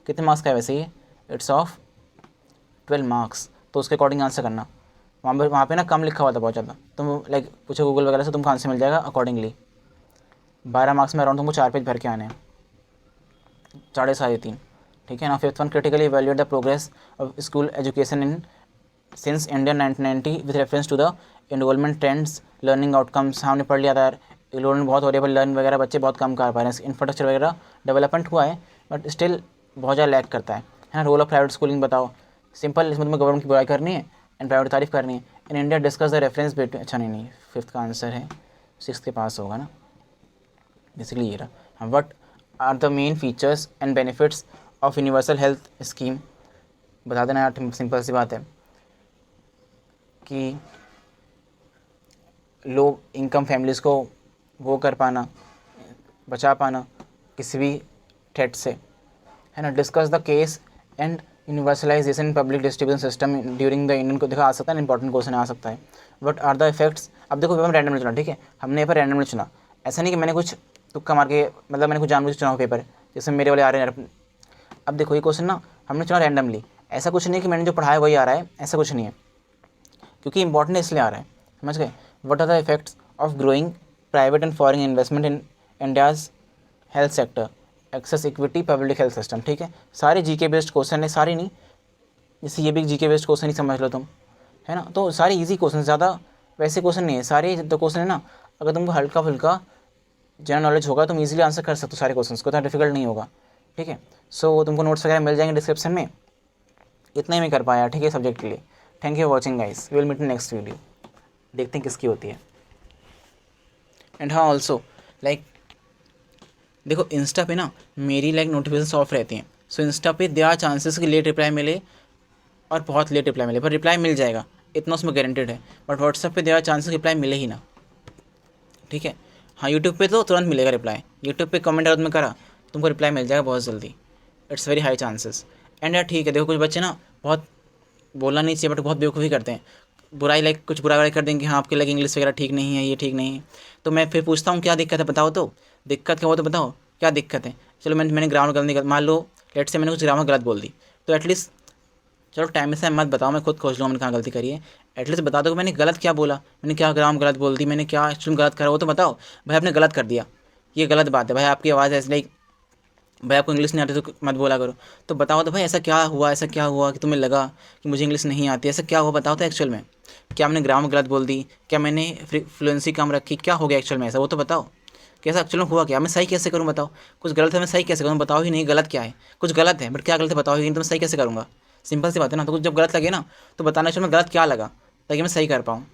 कितने मार्क्स का है वैसे ये, इट्स ऑफ 12 मार्क्स, तो उसके अकॉर्डिंग आंसर करना। वहाँ पे ना कम लिखा हुआ था बहुत ज़्यादा, तुम लाइक पूछो गूगल वगैरह से, तुमको आंसर मिल जाएगा अकॉर्डिंगली। 12 मार्क्स में अराउंड तुमको 4 पेज भर के आने हैं, 3.5, ठीक है ना। Fifth one, critically evaluate the progress of school education in since India 1990 with reference to the enrolment trends learning outcomes. हमने पढ़ लिया था यार, एनरोलमेंट बहुत हो रही है पर लर्न वगैरह बच्चे बहुत कम कर पा रहे हैं। इंफ्रास्ट्रक्चर वगैरह डेवलपमेंट हुआ है बट स्टिल बहुत ज़्यादा लैक करता है ना। रोल ऑफ प्राइवेट स्कूलिंग बताओ, सिंपल, इसमें तुम्हें गवर्नमेंट की बुराई करनी है एंड प्राइवेट तारीफ करनी है। In India discuss the reference between, अच्छा नहीं, फिफ्थ का आंसर है, 6th के पास होगा ना बेसिकली ये रहा। What are the main features and benefits of universal health scheme, बता देना यार, सिंपल सी बात है कि लो इनकम फैमिलीज़ को वो कर पाना, बचा पाना किसी भी थ्रेट से, है ना। Discuss the case and universalization in public distribution system during the Indian, को देखा आ सकता है, इंपॉर्टेंट क्वेश्चन आ सकता है। वट आर द इफेक्ट्स, अब देखो पेपर रैंडमली चुना, ठीक है, हमने यहाँ पर रैंडमली चुना, ऐसा नहीं कि मैंने कुछ तुक्का मार के, मतलब मैंने कुछ जानबूझ चुना हो पेपर, जैसे मेरे वाले आ रहे हैं। अब देखो ये क्वेश्चन ना हमने चुना रैंडमली, ऐसा कुछ नहीं कि मैंने जो पढ़ाया वही आ रहा है, ऐसा कुछ नहीं है, क्योंकि इंपॉर्टेंट इसलिए आ रहा है, समझ गए। What are the effects of growing private and foreign investment in India's health sector, access equity public health system, ठीक है। सारे जीके बेस्ड क्वेश्चन है, सारे नहीं, जैसे ये भी जीके बेस्ड क्वेश्चन ही समझ लो तुम, है ना। तो सारे इजी क्वेश्चन, ज़्यादा वैसे क्वेश्चन नहीं है, सारे तो क्वेश्चन है ना, अगर तुमको हल्का फुल्का जनरल नॉलेज होगा तुम इजीली आंसर कर सकते हो सारे क्वेश्चन को, इतना डिफिकल्ट नहीं होगा, ठीक है। सो तुमको नोट्स वगैरह मिल जाएंगे डिस्क्रिप्शन में, इतना ही मैं कर पाया, ठीक है, सब्जेक्ट के लिए। Thank you for watching guys, we will meet in next video, देखते हैं किसकी होती है। एंड हाँ ऑल्सो लाइक देखो इंस्टा पे ना मेरी लाइक नोटिफिकेशन ऑफ रहती हैं, सो इंस्टा पे देयर आर चांसेस कि लेट रिप्लाई मिले और बहुत लेट रिप्लाई मिले, पर रिप्लाई मिल जाएगा, इतना उसमें गारंटेड है। बट व्हाट्सएप पे देयर आर चांसेस रिप्लाई मिले ही ना, ठीक है। हाँ यूट्यूब पे तो तुरंत मिलेगा रिप्लाई, यूट्यूब पे कमेंट अगर तुमने करा तुमको रिप्लाई मिल जाएगा बहुत जल्दी, it's very high chances. And यार ठीक है, देखो कुछ बच्चे ना बहुत बोलना नहीं चाहिए बट बहुत बेवकूफ़ी करते हैं, बुराई लाइक कुछ बुराई कर देंगे, हाँ आपके लाइक इंग्लिश वगैरह ठीक नहीं है, ये ठीक नहीं है, तो मैं फिर पूछता हूँ क्या दिक्कत है बताओ, तो दिक्कत क्या हो तो बताओ क्या दिक्कत है। चलो मैंने ग्रामर गलत मान लो लेट से मैंने कुछ ग्रामर गलत बोल दी, तो एटलीस्ट चलो टाइम से मत बताओ, मैं खुद खोज लूँगा मैंने कहाँ गलती करी है। एटलीस्ट बता दो कि मैंने गलत क्या बोला, मैंने क्या ग्राम गलत बोल दी, मैंने क्या एक्चुअली गलत करा वो तो बताओ। भाई आपने गलत कर दिया, ये गलत बात है भाई, आपकी आवाज़ ऐसी लाइक, भाई आपको इंग्लिश नहीं आती तो मत बोला करो। तो बताओ तो भाई ऐसा क्या हुआ, ऐसा क्या हुआ कि तुम्हें लगा कि मुझे इंग्लिश नहीं आती, ऐसा क्या हुआ बताओ तो एक्चुअल में। क्या मैंने ग्रामर गलत बोल दी, क्या मैंने फ्लुएंसी कम रखी, क्या हो गया एक्चुअल में ऐसा वो तो बताओ। कैसा एक्चुअल में हुआ क्या, मैं सही कैसे करूँ बताओ। कुछ गलत है मैं सही कैसे करूँ बताओ ही नहीं, गलत क्या है, कुछ गलत है बट क्या गलत है बताओ ही नहीं, तो मैं सही कैसे करूँगा। सिंपल सी बात है ना। तो कुछ जब गलत लगे ना तो बताना चाहिए मैं गलत क्या लगा, ताकि मैं सही कर पाऊँ।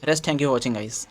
Rest, thank you for watching guys.